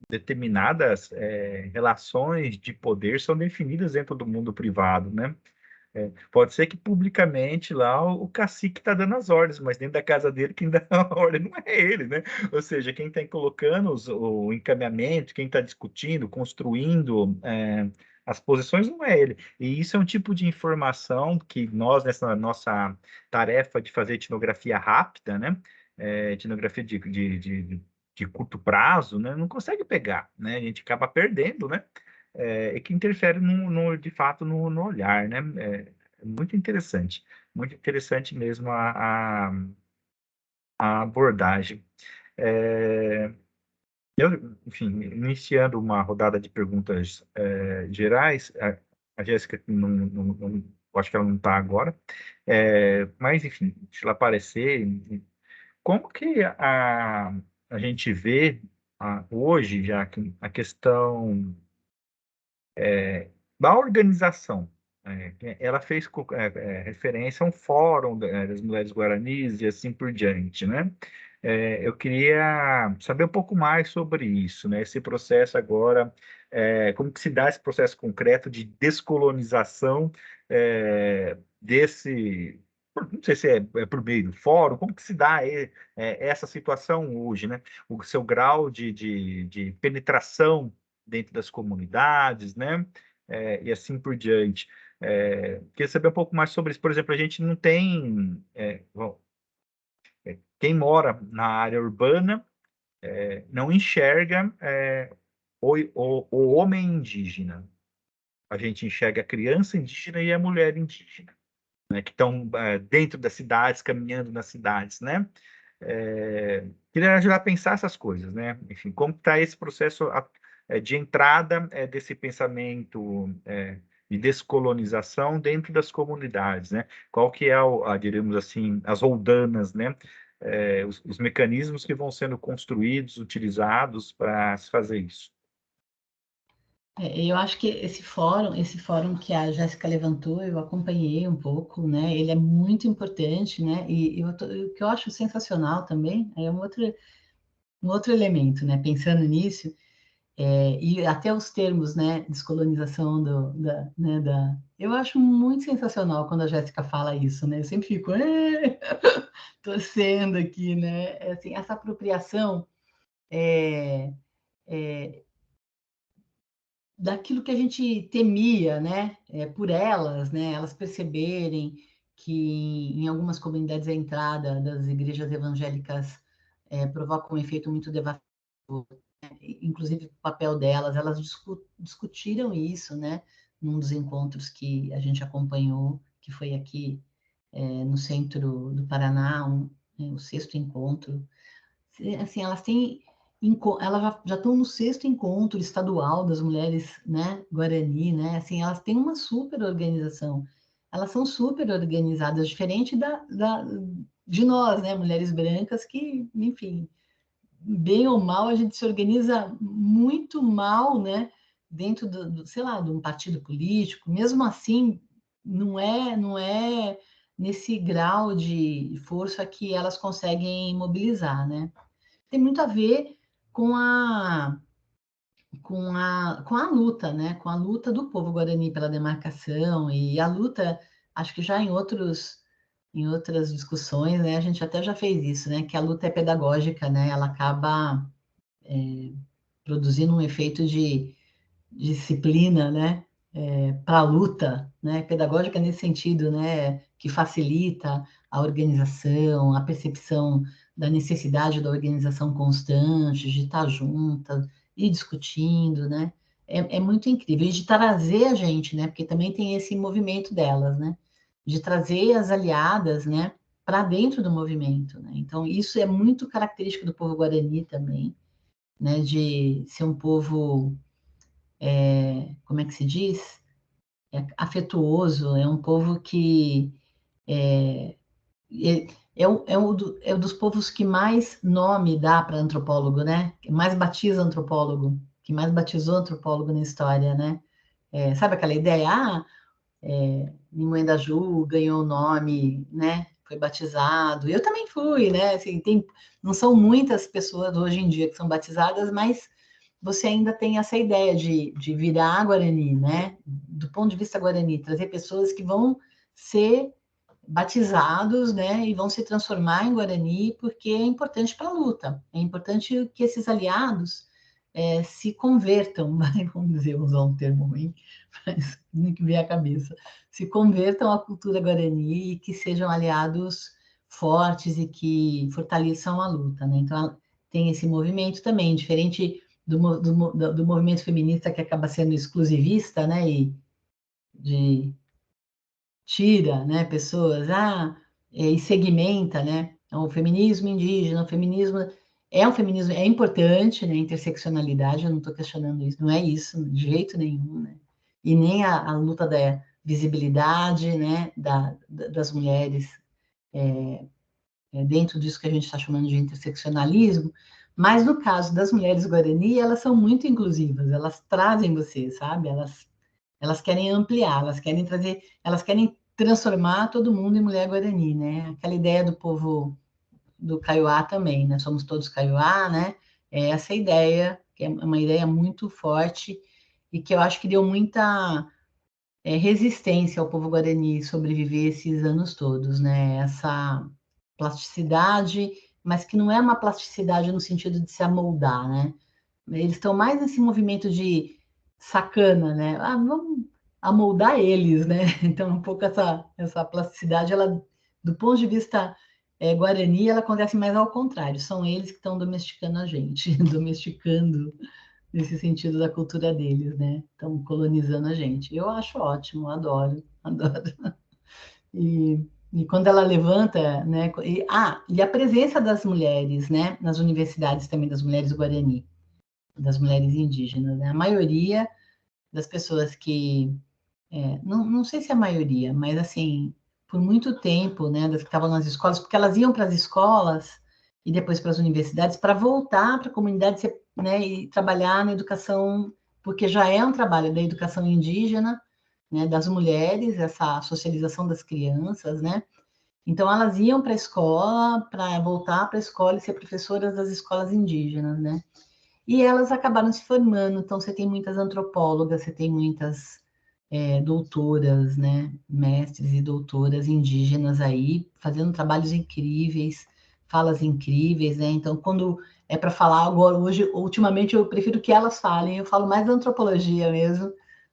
determinadas relações de poder são definidas dentro do mundo privado, né? Pode ser que publicamente lá o cacique está dando as ordens, mas dentro da casa dele quem dá a ordem não é ele, né? Ou seja, quem está colocando o encaminhamento, quem está discutindo, construindo as posições não é ele. E isso é um tipo de informação que nós, nessa nossa tarefa de fazer etnografia rápida, né? Etnografia de curto prazo, né? Não consegue pegar, né? A gente acaba perdendo, né? E que interfere de fato no olhar, né? Muito interessante mesmo a abordagem. É, enfim, iniciando uma rodada de perguntas gerais, a Jéssica eu acho que ela não está agora, mas enfim, se ela aparecer, como que a gente vê hoje, já que a questão da organização. Ela fez referência a um fórum das mulheres guaranis e assim por diante, né? Eu queria saber um pouco mais sobre isso, né? Esse processo agora, como que se dá esse processo concreto de descolonização não sei se é por meio do fórum, como que se dá essa situação hoje, né? O seu grau de penetração dentro das comunidades, né? E assim por diante. Queria saber um pouco mais sobre isso. Por exemplo, a gente não tem. Bom, quem mora na área urbana não enxerga o homem indígena. A gente enxerga a criança indígena e a mulher indígena, né, que estão dentro das cidades, caminhando nas cidades, né? Queria ajudar a pensar essas coisas, né? Enfim, como está esse processo de entrada desse pensamento de descolonização dentro das comunidades, né? Qual que é, diríamos assim, as roldanas, né? Os mecanismos que vão sendo construídos, utilizados para se fazer isso. Eu acho que esse fórum que a Jéssica levantou, eu acompanhei um pouco, né? Ele é muito importante, né? E o que eu acho sensacional também é um outro elemento, né? Pensando nisso, e até os termos, né? Descolonização eu acho muito sensacional quando a Jéssica fala isso, né? Eu sempre fico torcendo aqui, né? Assim, essa apropriação daquilo que a gente temia, né, por elas, né, elas perceberem que em algumas comunidades a entrada das igrejas evangélicas provoca um efeito muito devastador inclusive o papel delas, elas discutiram isso, né, num dos encontros que a gente acompanhou, que foi aqui no centro do Paraná, o 6º encontro. Assim, elas já estão no 6º encontro estadual das mulheres, né, Guarani, né, assim, elas têm uma super organização, elas são super organizadas, diferente de nós, né, mulheres brancas que, enfim, bem ou mal, a gente se organiza muito mal, né, dentro sei lá, de um partido político, mesmo assim, não é nesse grau de força que elas conseguem mobilizar, né? Tem muito a ver com a luta, né? Com a luta do povo guarani pela demarcação e a luta, acho que já em outras discussões, né? A gente até já fez isso, né? Que a luta é pedagógica, né? Ela acaba produzindo um efeito de disciplina, né? Para a luta, né? Pedagógica nesse sentido, né? Que facilita a organização, a percepção da necessidade da organização constante, de estar juntas e discutindo, né? É muito incrível. E de trazer a gente, né? Porque também tem esse movimento delas, né? De trazer as aliadas, né? Para dentro do movimento, né? Então, isso é muito característico do povo guarani também, né? De ser um povo, como é que se diz? Afetuoso, é um povo que é um dos povos que mais nome dá para antropólogo, né? Que mais batiza antropólogo, que mais batizou antropólogo na história, né? Sabe aquela ideia? Nimue da Ju ganhou o nome, né? Foi batizado. Eu também fui, né? Assim, não são muitas pessoas hoje em dia que são batizadas, mas você ainda tem essa ideia de virar Guarani, né? Do ponto de vista Guarani, trazer pessoas que vão ser batizados, né? E vão se transformar em Guarani, porque é importante para a luta. É importante que esses aliados se convertam, vamos dizer, usar um termo ruim, mas nem que vem à cabeça, se convertam à cultura Guarani e que sejam aliados fortes e que fortaleçam a luta, né? Então, tem esse movimento também, diferente do movimento feminista que acaba sendo exclusivista, né? E tira, né, pessoas, e segmenta, né? O feminismo indígena, o feminismo é importante, né? Interseccionalidade, eu não estou questionando isso, não é isso de jeito nenhum, né? E nem a luta da visibilidade, né, das mulheres dentro disso que a gente está chamando de interseccionalismo, mas no caso das mulheres Guarani, elas são muito inclusivas, elas trazem você, sabe? Elas querem ampliar, elas querem trazer, elas querem transformar todo mundo em mulher Guarani, né? Aquela ideia do povo do Kaiowá também, né? Somos todos Kaiowá, né? É essa ideia, que é uma ideia muito forte e que eu acho que deu muita resistência ao povo Guarani sobreviver esses anos todos, né? Essa plasticidade, mas que não é uma plasticidade no sentido de se amoldar, né? Eles estão mais nesse movimento de sacana, né? Vamos amoldar eles, né? Então, um pouco essa plasticidade, ela, do ponto de vista Guarani, ela acontece mais ao contrário. São eles que estão domesticando a gente, domesticando nesse sentido da cultura deles, né? Estão colonizando a gente. Eu acho ótimo, adoro, adoro. E quando ela levanta, né? E a presença das mulheres, né? Nas universidades também, das mulheres Guarani, das mulheres indígenas, né? A maioria das pessoas que não sei se é a maioria, mas assim, por muito tempo, né, das que estavam nas escolas, porque elas iam para as escolas e depois para as universidades para voltar para a comunidade, né, e trabalhar na educação, porque já é um trabalho da educação indígena, né, das mulheres, essa socialização das crianças, né? Então elas iam para a escola para voltar para a escola e ser professoras das escolas indígenas, né? E elas acabaram se formando, então você tem muitas antropólogas, você tem muitas doutoras, né, mestres e doutoras indígenas aí, fazendo trabalhos incríveis, falas incríveis, né? Então, quando é para falar agora, hoje, ultimamente, eu prefiro que elas falem, eu falo mais da antropologia mesmo,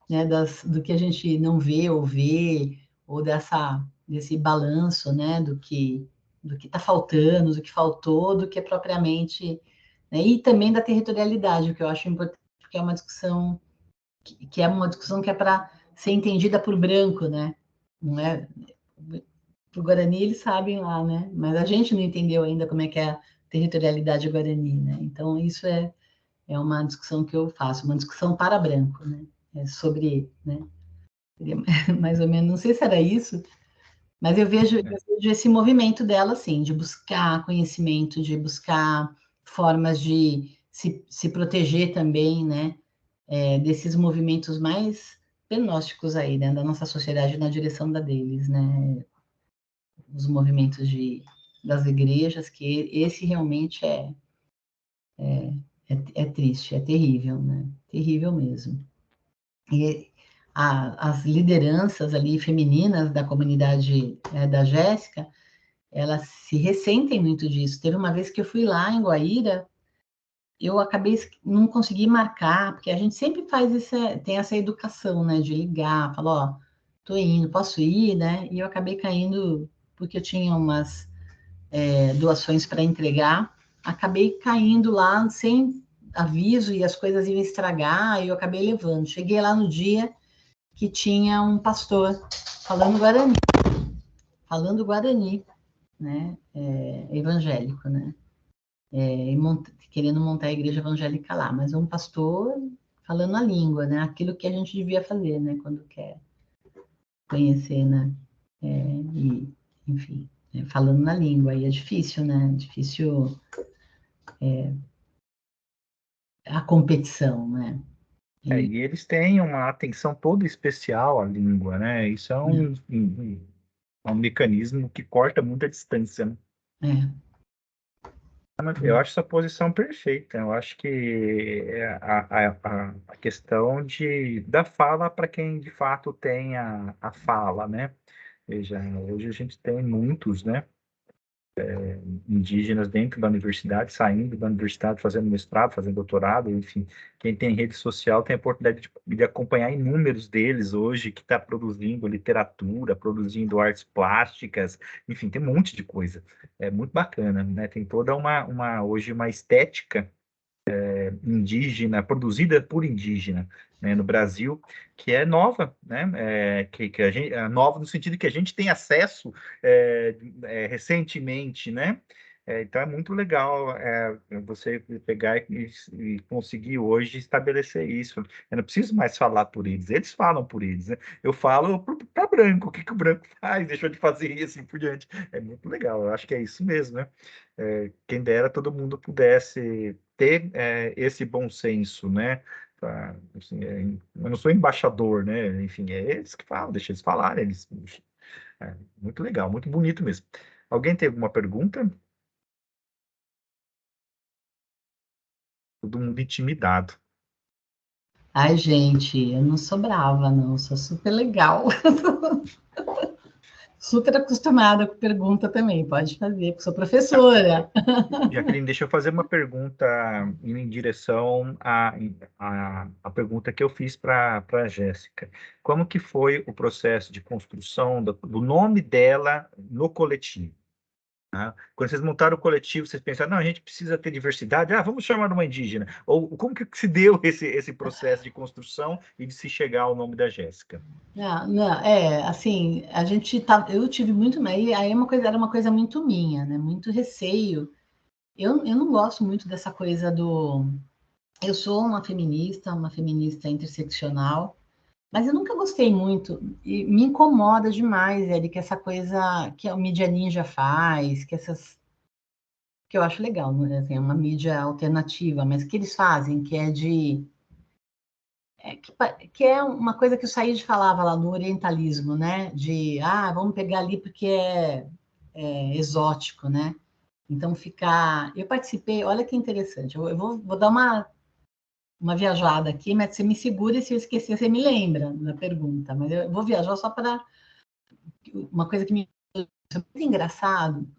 né, do que a gente não vê ou vê, ou desse balanço, né, do que está faltando, do que faltou, do que propriamente né? E também da territorialidade, o que eu acho importante, porque é uma discussão que é para ser entendida por branco, né? Não é para o Guarani eles sabem lá, né? Mas a gente não entendeu ainda como é que é a territorialidade Guarani, né? Então isso é uma discussão que eu faço, uma discussão para branco, né? É sobre, né? Mais ou menos, não sei se era isso, mas eu vejo esse movimento dela, assim, de buscar conhecimento, de buscar formas de se proteger também, né? Desses movimentos mais penósticos aí, né? Da nossa sociedade na direção da deles, né? Os movimentos das igrejas, que esse realmente é triste, é terrível, né? Terrível mesmo. E as lideranças ali femininas da comunidade da Jéssica, elas se ressentem muito disso. Teve uma vez que eu fui lá em Guaíra, eu acabei, não consegui marcar, porque a gente sempre tem essa educação, né, de ligar, falar, ó, tô indo, posso ir, né? E eu acabei caindo, porque eu tinha umas doações para entregar, acabei caindo lá sem aviso e as coisas iam estragar, e eu acabei levando. Cheguei lá no dia que tinha um pastor falando Guarani, né? Evangélico, né? Querendo montar a igreja evangélica lá, mas um pastor falando a língua, né? Aquilo que a gente devia fazer, né? Quando quer conhecer, né? E, enfim, falando na língua, aí é difícil, né? Difícil a competição, né? E eles têm uma atenção toda especial à língua, né? Isso é um mecanismo que corta muita distância, né? É. Eu acho essa posição perfeita. Eu acho que a questão da fala para quem de fato tem a fala, né? Veja, hoje a gente tem muitos, né? Indígenas dentro da universidade, saindo da universidade, fazendo mestrado, fazendo doutorado, enfim. Quem tem rede social tem a oportunidade de acompanhar inúmeros deles hoje, que está produzindo literatura, produzindo artes plásticas, enfim, tem um monte de coisa. É muito bacana, né? Tem toda hoje uma estética indígena, produzida por indígena, né, no Brasil, que é nova, né, que a gente, é nova no sentido que a gente tem acesso recentemente, né, então é muito legal você pegar e conseguir hoje estabelecer isso. Eu não preciso mais falar por eles falam por eles, né? Eu falo para branco, o que o branco faz, deixou de fazer e assim por diante. É muito legal, eu acho que é isso mesmo, né? Quem dera todo mundo pudesse ter esse bom senso, né? Assim, eu não sou embaixador, né? Enfim, é eles que falam, deixa eles falarem. Muito legal, muito bonito mesmo. Alguém tem alguma pergunta? Todo mundo intimidado. Ai, gente, eu não sou brava, não, sou super legal. Super acostumada com pergunta também, pode fazer, porque sou professora. Jacqueline, deixa eu fazer uma pergunta em direção à pergunta que eu fiz para a Jéssica. Como que foi o processo de construção do nome dela no coletivo? Tá? Quando vocês montaram o coletivo, vocês pensaram, não, a gente precisa ter diversidade, vamos chamar uma indígena. Ou como que se deu esse processo de construção e de se chegar ao nome da Jéssica? Não, não, assim, eu tive muito, aí era uma coisa muito minha, né? Muito receio. Eu não gosto muito dessa coisa eu sou uma feminista interseccional, mas eu nunca gostei muito, e me incomoda demais, Eric, essa coisa que a mídia ninja faz, que eu acho legal, né? Assim, é uma mídia alternativa, mas que eles fazem, que é que é uma coisa que o Said falava lá no orientalismo, né? Vamos pegar ali porque é exótico, né? Então ficar. Eu participei, olha que interessante, eu vou dar uma viajada aqui, mas você me segura e se eu esquecer, você me lembra da pergunta. Mas eu vou viajar só para uma coisa que me é muito engraçado.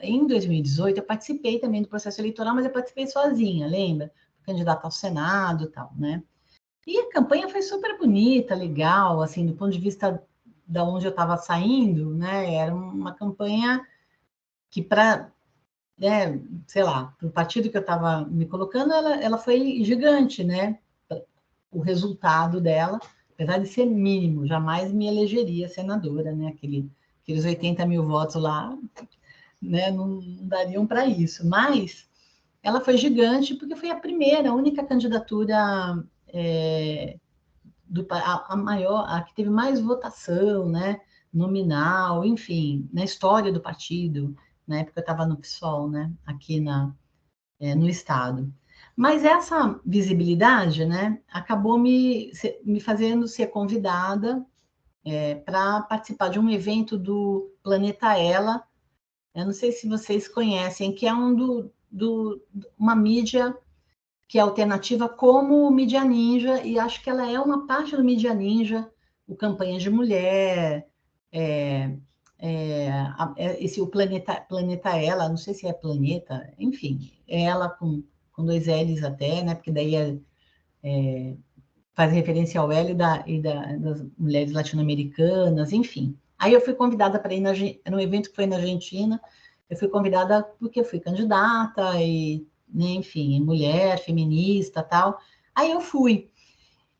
Em 2018, eu participei também do processo eleitoral, mas eu participei sozinha, lembra? Candidata ao Senado e tal, né? E a campanha foi super bonita, legal, assim, do ponto de vista da onde eu estava saindo, né? Era uma campanha que, para né, sei lá, para o partido que eu estava me colocando, ela foi gigante, né? O resultado dela, apesar de ser mínimo, jamais me elegeria senadora, né? Aqueles 80 mil votos lá, né? Não dariam para isso. Mas ela foi gigante porque foi a primeira, a única candidatura a maior, a que teve mais votação, né? Nominal, enfim, na história do partido. Na época eu estava no PSOL, né? Aqui no estado. Mas essa visibilidade, né, acabou me fazendo ser convidada para participar de um evento do Planeta Ela. Eu não sei se vocês conhecem, que é uma mídia que é alternativa como o Mídia Ninja, e acho que ela é uma parte do Mídia Ninja, o Campanha de Mulher, o Planeta Ela, não sei se é Planeta, enfim, ela com dois L's até, né? Porque daí faz referência ao L das mulheres latino-americanas, enfim. Aí eu fui convidada para ir no evento que foi na Argentina, eu fui convidada porque eu fui candidata e, né, enfim, mulher, feminista, tal. Aí eu fui.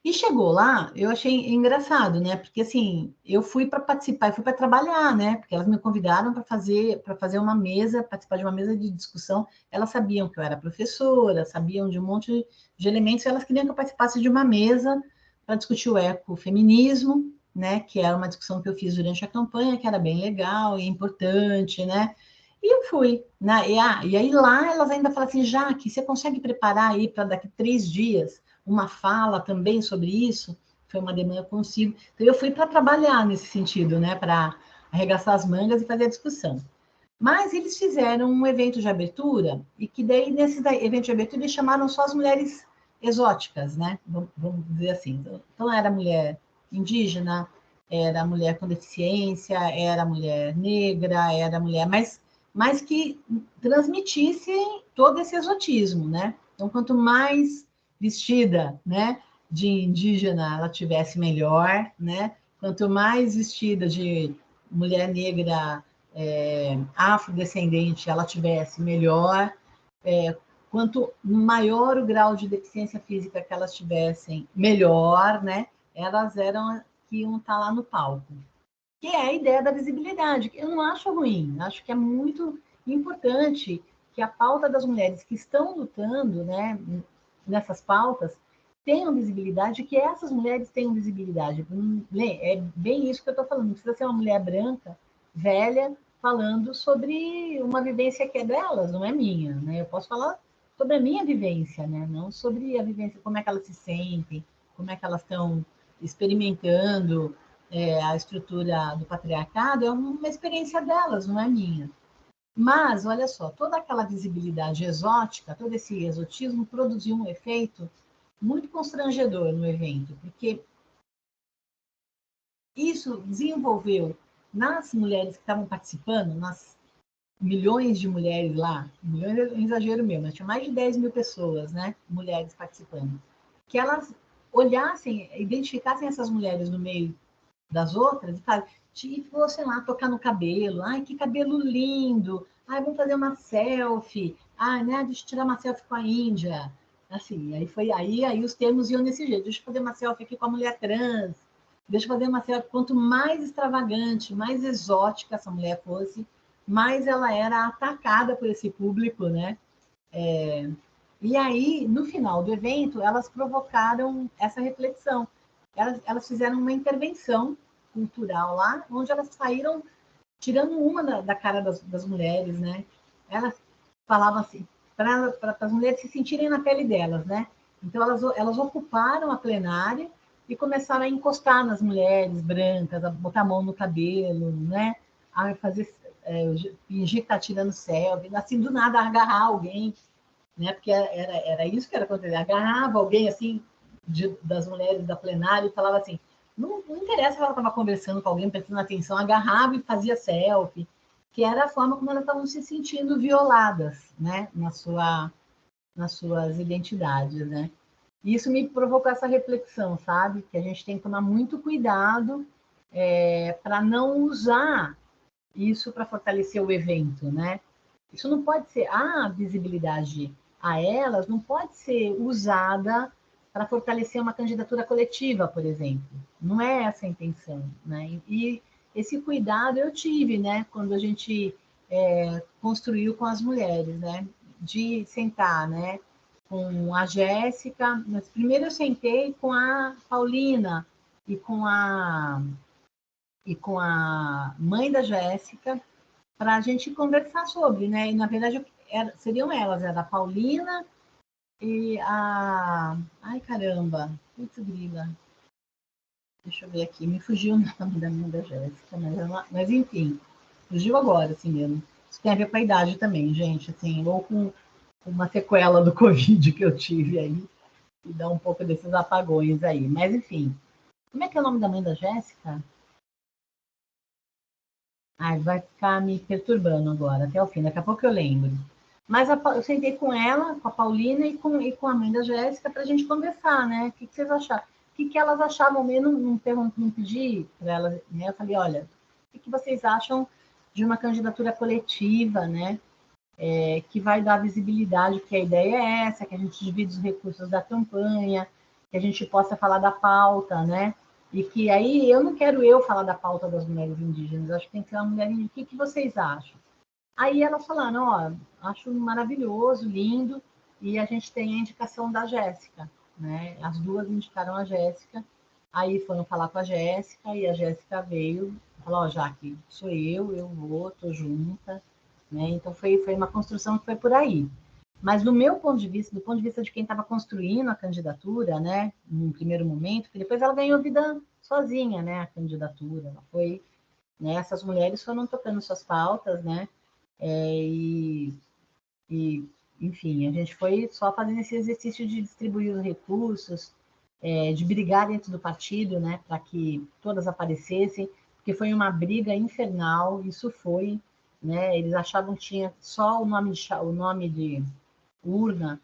E chegou lá, eu achei engraçado, né? Porque assim, eu fui para participar, eu fui para trabalhar, né? Porque elas me convidaram para fazer uma mesa, participar de uma mesa de discussão. Elas sabiam que eu era professora, sabiam de um monte de elementos, e elas queriam que eu participasse de uma mesa para discutir o ecofeminismo, né? Que era uma discussão que eu fiz durante a campanha, que era bem legal e importante, né? E eu fui, né? E aí lá elas ainda falaram assim, Jaque, você consegue preparar aí para daqui 3 dias uma fala também sobre isso? Foi uma demanda eu consigo. Então eu fui para trabalhar nesse sentido, né? Para arregaçar as mangas e fazer a discussão. Mas eles fizeram um evento de abertura, e que daí, nesse evento de abertura, eles chamaram só as mulheres exóticas, né? Vamos dizer assim. Então era mulher indígena, era mulher com deficiência, era mulher negra, era mulher, mas que transmitissem todo esse exotismo, né? Então, quanto mais vestida, né, de indígena ela tivesse, melhor, né? Quanto mais vestida de mulher negra, afrodescendente ela tivesse, melhor. Quanto maior o grau de deficiência física que elas tivessem, melhor, né? Elas eram que iam estar lá no palco. Que é a ideia da visibilidade, que eu não acho ruim, acho que é muito importante que a pauta das mulheres que estão lutando, né, nessas pautas tenham visibilidade, que essas mulheres tenham visibilidade. É bem isso que eu estou falando, não precisa ser uma mulher branca, velha, falando sobre uma vivência que é delas, não é minha, né? Eu posso falar sobre a minha vivência, né? Não sobre a vivência, como é que elas se sentem, como é que elas estão experimentando a estrutura do patriarcado, é uma experiência delas, não é minha. Mas, olha só, toda aquela visibilidade exótica, todo esse exotismo produziu um efeito muito constrangedor no evento, porque isso desenvolveu nas mulheres que estavam participando, nas milhões de mulheres lá, milhões é um exagero meu, mas tinha mais de 10 mil pessoas, né, mulheres participando, que elas olhassem, identificassem essas mulheres no meio das outras e falassem, tipo, sei lá, tocar no cabelo, ai, que cabelo lindo, ai, vamos fazer uma selfie, ai, né, deixa eu tirar uma selfie com a Índia, assim, aí os termos iam desse jeito, deixa eu fazer uma selfie aqui com a mulher trans, deixa eu fazer uma selfie, quanto mais extravagante, mais exótica essa mulher fosse, mais ela era atacada por esse público, né? E aí, no final do evento, elas provocaram essa reflexão. Elas fizeram uma intervenção cultural lá, onde elas saíram tirando uma da cara das mulheres, né? Elas falavam assim, para as mulheres se sentirem na pele delas, né? Então, elas ocuparam a plenária e começaram a encostar nas mulheres brancas, a botar a mão no cabelo, né? A fazer, fingir que está tirando selfie, assim, do nada, agarrar alguém, né? Porque era isso que era acontecer. Agarrava alguém, assim, das mulheres da plenária e falava assim, não interessa se ela estava conversando com alguém, prestando atenção, agarrava e fazia selfie, que era a forma como elas estavam se sentindo violadas, né, nas suas identidades, né. E isso me provocou essa reflexão, sabe, que a gente tem que tomar muito cuidado para não usar isso para fortalecer o evento, né. Isso não pode ser, a visibilidade a elas não pode ser usada para fortalecer uma candidatura coletiva, por exemplo. Não é essa a intenção, né? E esse cuidado eu tive, né, quando a gente construiu com as mulheres, né, de sentar, né, com a Jéssica, mas primeiro eu sentei com a Paulina e com a mãe da Jéssica, para a gente conversar sobre, né? E, na verdade, seriam elas, era a Paulina e a... Ai, caramba, putz grila. Deixa eu ver aqui, me fugiu o nome da mãe da Jéssica, mas enfim, fugiu agora, assim mesmo. Isso tem a ver com a idade também, gente, assim, ou com uma sequela do Covid que eu tive aí, e dá um pouco desses apagões aí. Mas, enfim, como é que é o nome da mãe da Jéssica? Ai, vai ficar me perturbando agora, até o fim, daqui a pouco eu lembro. Mas eu sentei com ela, com a Paulina e com a mãe da Jéssica para a gente conversar, né? O que vocês acharam? O que elas achavam mesmo? Não pedi para elas, né? Eu falei, olha, o que vocês acham de uma candidatura coletiva, né? Que vai dar visibilidade, porque a ideia é essa, que a gente divide os recursos da campanha, que a gente possa falar da pauta, né? E que aí eu não quero falar da pauta das mulheres indígenas, acho que tem que ser uma mulher indígena. O que vocês acham? Aí elas falaram, ó, acho maravilhoso, lindo, e a gente tem a indicação da Jéssica, né? As duas indicaram a Jéssica, aí foram falar com a Jéssica, e a Jéssica veio, falou, ó, Jaque, sou eu vou, tô junta, né? Então foi uma construção que foi por aí. Mas do meu ponto de vista, do ponto de vista de quem estava construindo a candidatura, né, num primeiro momento, porque depois ela ganhou vida sozinha, né, a candidatura, ela foi, né, essas mulheres foram tocando suas pautas, né, e, enfim, a gente foi só fazendo esse exercício de distribuir os recursos, de brigar dentro do partido, né, para que todas aparecessem, porque foi uma briga infernal, isso foi, né, eles achavam que tinha só o nome de urna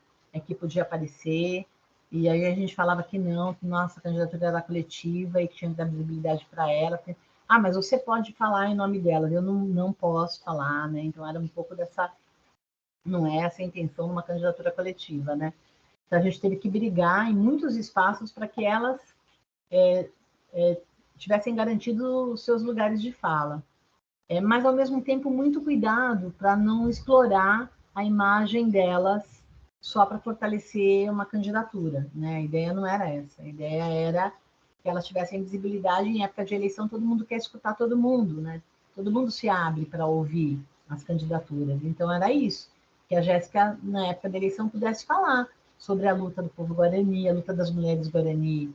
que podia aparecer, e aí a gente falava que não, que nossa candidatura era coletiva e que tinha que dar visibilidade para ela. Ah, mas você pode falar em nome delas, eu não posso falar, né? Então era um pouco dessa, não é essa a intenção de uma candidatura coletiva, né? Então a gente teve que brigar em muitos espaços para que elas tivessem garantido os seus lugares de fala. Mas ao mesmo tempo muito cuidado para não explorar a imagem delas só para fortalecer uma candidatura, né? A ideia não era essa, a ideia era que elas tivessem visibilidade em época de eleição, todo mundo quer escutar todo mundo, né? Todo mundo se abre para ouvir as candidaturas. Então era isso, que a Jéssica, na época da eleição, pudesse falar sobre a luta do povo Guarani, a luta das mulheres Guarani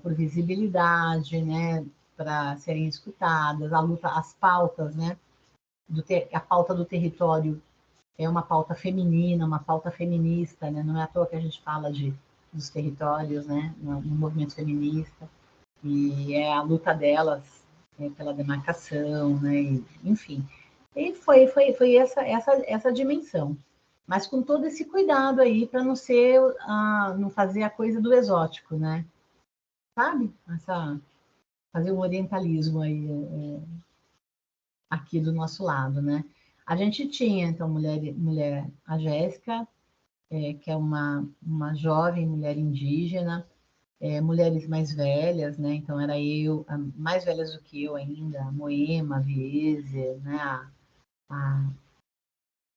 por visibilidade, né? Para serem escutadas, a luta, as pautas, né? A pauta do território é uma pauta feminina, uma pauta feminista, né? Não é à toa que a gente fala dos territórios, né? No movimento feminista, e é a luta delas pela demarcação, né? E, enfim, e foi essa dimensão, mas com todo esse cuidado aí para não fazer a coisa do exótico, né? Sabe? Fazer um orientalismo aí aqui do nosso lado, né? A gente tinha, então, a Jéssica, que é uma jovem mulher indígena, mulheres mais velhas, né? Então, era eu, mais velhas do que eu ainda, a Moema, a Vieser, né? A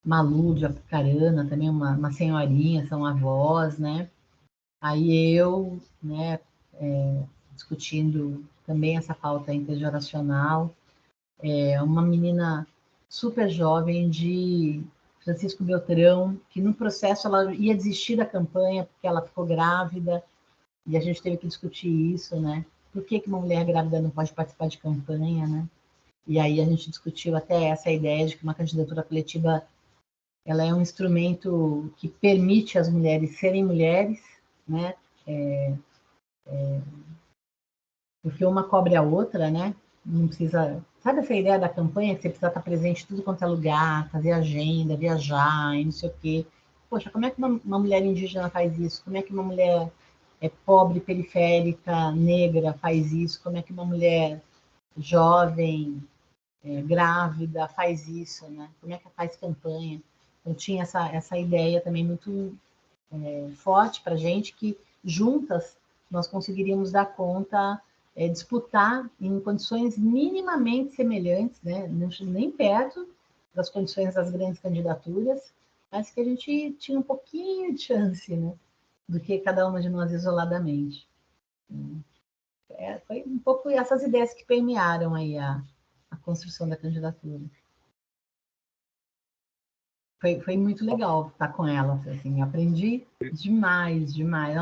Malu de Apucarana, também uma senhorinha, são avós, né? Aí eu, né, discutindo também essa pauta intergeracional, uma menina super jovem de Francisco Beltrão, que no processo ela ia desistir da campanha porque ela ficou grávida, e a gente teve que discutir isso, né? Por que uma mulher grávida não pode participar de campanha, né? E aí a gente discutiu até essa ideia de que uma candidatura coletiva ela é um instrumento que permite às mulheres serem mulheres, né? Porque uma cobre a outra, né? Não precisa. Sabe essa ideia da campanha que você precisa estar presente em tudo quanto é lugar, fazer agenda, viajar e não sei o quê. Poxa, como é que uma mulher indígena faz isso? Como é que uma mulher pobre, periférica, negra faz isso? Como é que uma mulher jovem, grávida, faz isso, né? Como é que faz campanha? Eu tinha essa ideia também muito forte para a gente, que juntas nós conseguiríamos dar conta, disputar em condições minimamente semelhantes, né? Nem perto das condições das grandes candidaturas, mas que a gente tinha um pouquinho de chance, né? Do que cada uma de nós isoladamente. Foi um pouco essas ideias que permearam aí a construção da candidatura. Foi muito legal estar com ela, assim, aprendi demais, demais.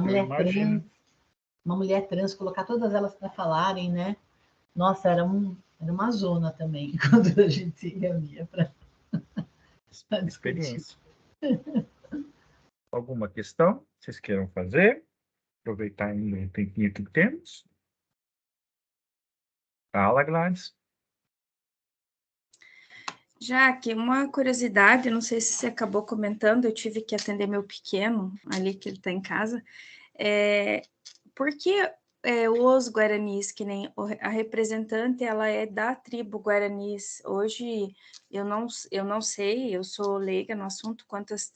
Uma mulher trans, colocar todas elas para falarem, né? Nossa, era uma zona também, quando a gente se reunia para Experiência. Alguma questão que vocês queiram fazer? Aproveitar ainda o tempinho que temos. Fala, Gladys. Jaque, uma curiosidade, não sei se você acabou comentando, eu tive que atender meu pequeno ali, que ele está em casa. Por que os guaranis, que nem a representante, ela é da tribo guaranis? Hoje, eu não sei, eu sou leiga no assunto, quantas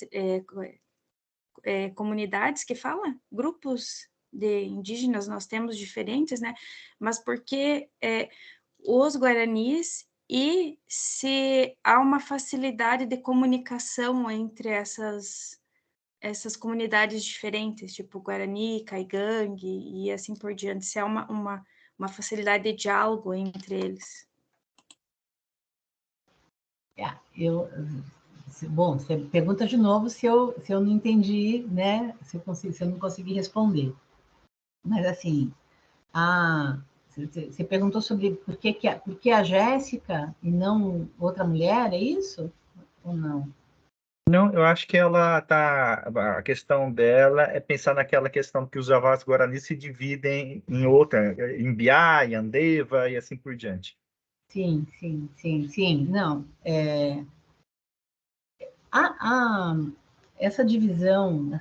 comunidades que fala? Grupos de indígenas nós temos diferentes, né? Mas por que os guaranis e se há uma facilidade de comunicação entre essas comunidades diferentes, tipo Guarani, Caigangue e assim por diante, se há uma facilidade de diálogo entre eles. Bom, você pergunta de novo se eu não entendi, né? Se eu não consegui responder. Mas, assim, você perguntou sobre por que a Jéssica e não outra mulher, é isso? Ou não? Não, eu acho que a questão dela é pensar naquela questão que os avós guaranis se dividem em outra, em Biá, em Andeva e assim por diante. Sim. Não, essa divisão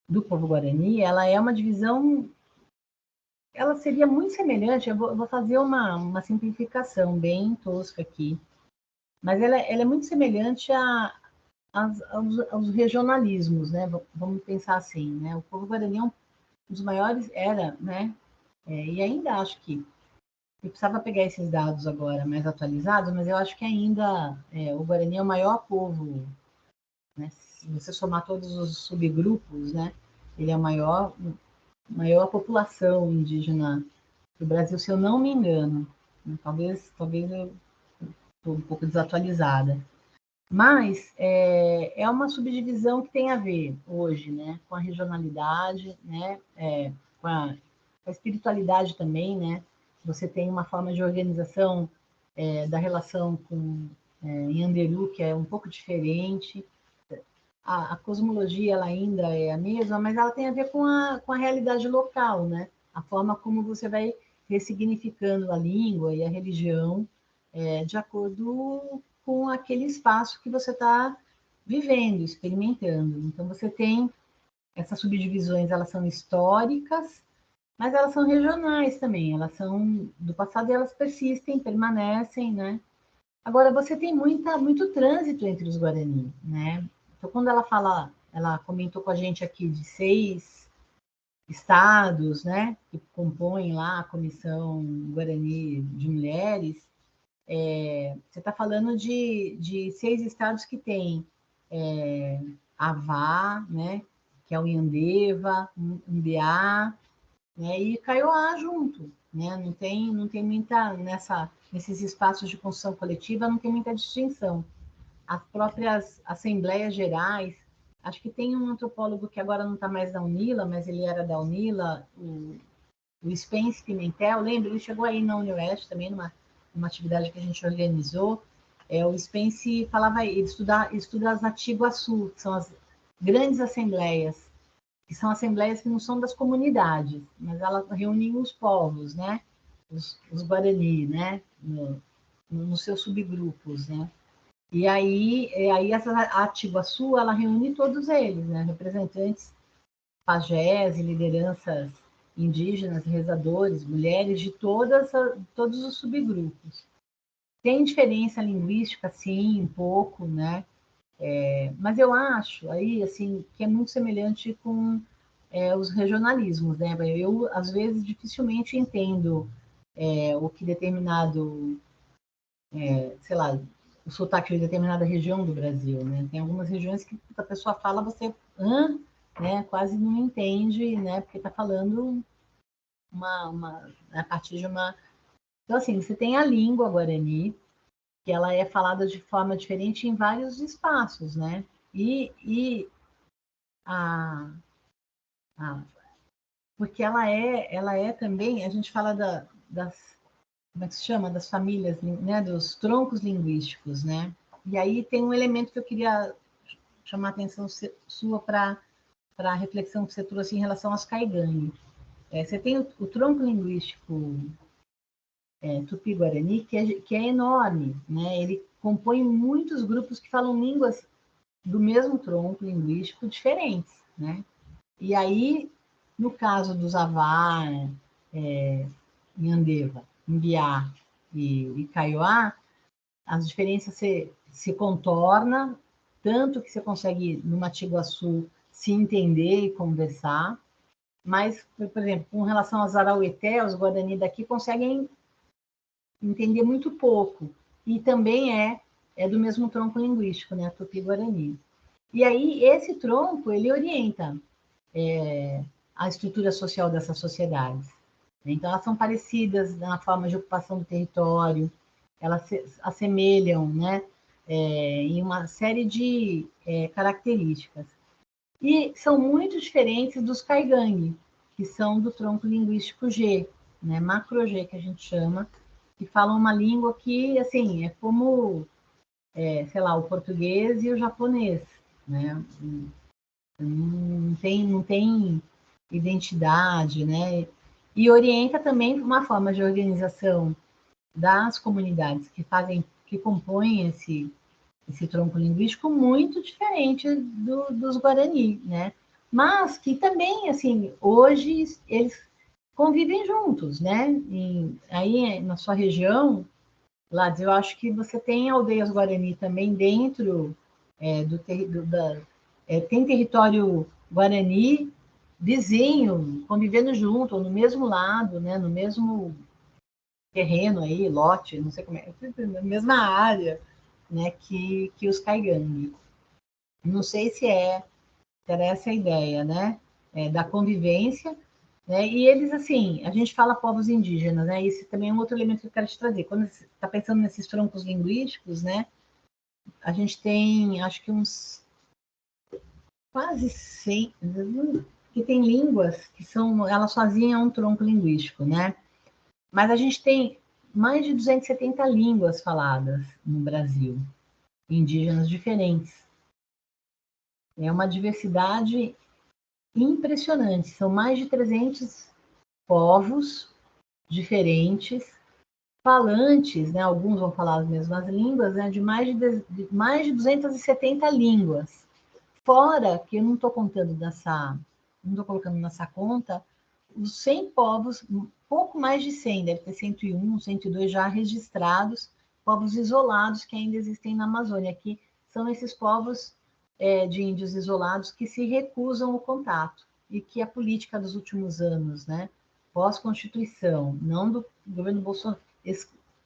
do povo guarani, ela é uma divisão, ela seria muito semelhante, eu vou fazer uma simplificação bem tosca aqui, mas ela é muito semelhante aos regionalismos, né? Vamos pensar assim, né? O povo guarani é um dos maiores, era, né? E ainda acho que eu precisava pegar esses dados agora mais atualizados, mas eu acho que ainda o Guarani é o maior povo, né? Se você somar todos os subgrupos, né? Ele é a maior população indígena do Brasil, se eu não me engano. Talvez eu estou um pouco desatualizada. Mas é uma subdivisão que tem a ver hoje, né? Com a regionalidade, né? Com a espiritualidade também, né? Você tem uma forma de organização da relação com Nhanderu, que é um pouco diferente. A cosmologia ela ainda é a mesma, mas ela tem a ver com a realidade local, né? A forma como você vai ressignificando a língua e a religião de acordo com aquele espaço que você está vivendo, experimentando. Então, você tem essas subdivisões, elas são históricas, mas elas são regionais também, elas são do passado e elas persistem, permanecem, né? Agora, você tem muito trânsito entre os Guarani, né? Então, quando ela comentou com a gente aqui de 6 estados, né, que compõem lá a Comissão Guarani de Mulheres, você está falando de 6 estados que tem Avá, né, que é o Iandeva, Umbiá, né, e Kaiowá junto, né? Não tem muita nesses espaços de construção coletiva não tem muita distinção. As próprias assembleias gerais, acho que tem um antropólogo que agora não está mais da UNILA, mas ele era da UNILA, o Spence Pimentel, lembra? Ele chegou aí na UniOeste também numa atividade que a gente organizou. O Spence falava, ele estuda as Natiguaçu, que são as grandes assembleias, que são assembleias que não são das comunidades, mas elas reúnem os povos, né? Os Guarani, né? Nos seus subgrupos, né? E aí a Atiguaçu, ela reúne todos eles, né? Representantes, pajés e lideranças indígenas, rezadores, mulheres de todos os subgrupos. Tem diferença linguística, sim, um pouco, né? Mas eu acho aí assim que é muito semelhante com os regionalismos, né? Eu às vezes dificilmente entendo o que determinado, sei lá, o sotaque de determinada região do Brasil, né? Tem algumas regiões que a pessoa fala, você né? Quase não entende, né? Porque está falando a partir de uma. Então assim, você tem a língua guarani, que ela é falada de forma diferente em vários espaços, né? E porque ela é também, a gente fala das, como é que se chama? Das famílias, né? Dos troncos linguísticos, né? E aí tem um elemento que eu queria chamar a atenção sua para a reflexão que você trouxe em relação aos caigangue. Você tem o tronco linguístico tupi-guarani, que é enorme, né? Ele compõe muitos grupos que falam línguas do mesmo tronco linguístico diferentes, né? E aí, no caso dos Avá, Nhandeva, Mbiá e Kaiowá, as diferenças se contornam, tanto que você consegue, no Matiguaçu, se entender e conversar, mas, por exemplo, com relação aos Araueté, os Guarani daqui conseguem entender muito pouco, e também é do mesmo tronco linguístico, né, Tupi-Guarani. E aí, esse tronco, ele orienta a estrutura social dessas sociedades. Então, elas são parecidas na forma de ocupação do território, elas se assemelham, né, em uma série de características. E são muito diferentes dos caigangue, que são do tronco linguístico G, né, macro G, que a gente chama, que falam uma língua que, assim, é como, sei lá, o português e o japonês, né? Não tem identidade, né? E orienta também uma forma de organização das comunidades que compõem esse tronco linguístico muito diferente dos Guarani, né? Mas que também, assim, hoje eles convivem juntos, né? Aí na sua região, Lads, eu acho que você tem aldeias Guarani também dentro tem território Guarani vizinho, convivendo junto, ou no mesmo lado, né? No mesmo terreno aí, lote, não sei como é, na mesma área, né? Que os caigangue. Não sei se era essa a ideia, né? Da convivência, né? E eles, assim, a gente fala povos indígenas, né? Esse também é um outro elemento que eu quero te trazer. Quando você está pensando nesses troncos linguísticos, né? A gente tem, acho que uns quase 100, que tem línguas que são, ela sozinha é um tronco linguístico, né? Mas a gente tem mais de 270 línguas faladas no Brasil, indígenas diferentes. É uma diversidade impressionante. São mais de 300 povos diferentes, falantes, né? Alguns vão falar as mesmas línguas, né? De mais de 270 línguas. Fora que eu não estou contando não estou colocando nessa conta os 100 povos, pouco mais de 100, deve ter 101, 102 já registrados, povos isolados que ainda existem na Amazônia, que são esses povos de índios isolados que se recusam ao contato, e que a política dos últimos anos, né, pós-Constituição, não do governo Bolsonaro,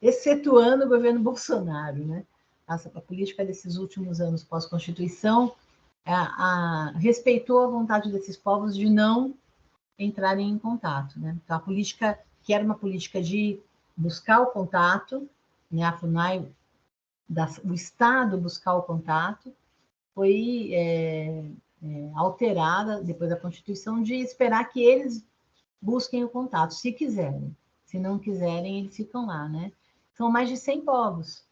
excetuando o governo Bolsonaro, né, a política desses últimos anos pós-Constituição respeitou a vontade desses povos de não entrarem em contato, né? Então, a política, que era uma política de buscar o contato, né? A FUNAI, o Estado buscar o contato, foi alterada depois da Constituição de esperar que eles busquem o contato, se quiserem. Se não quiserem, eles ficam lá, né? São mais de 100 povos,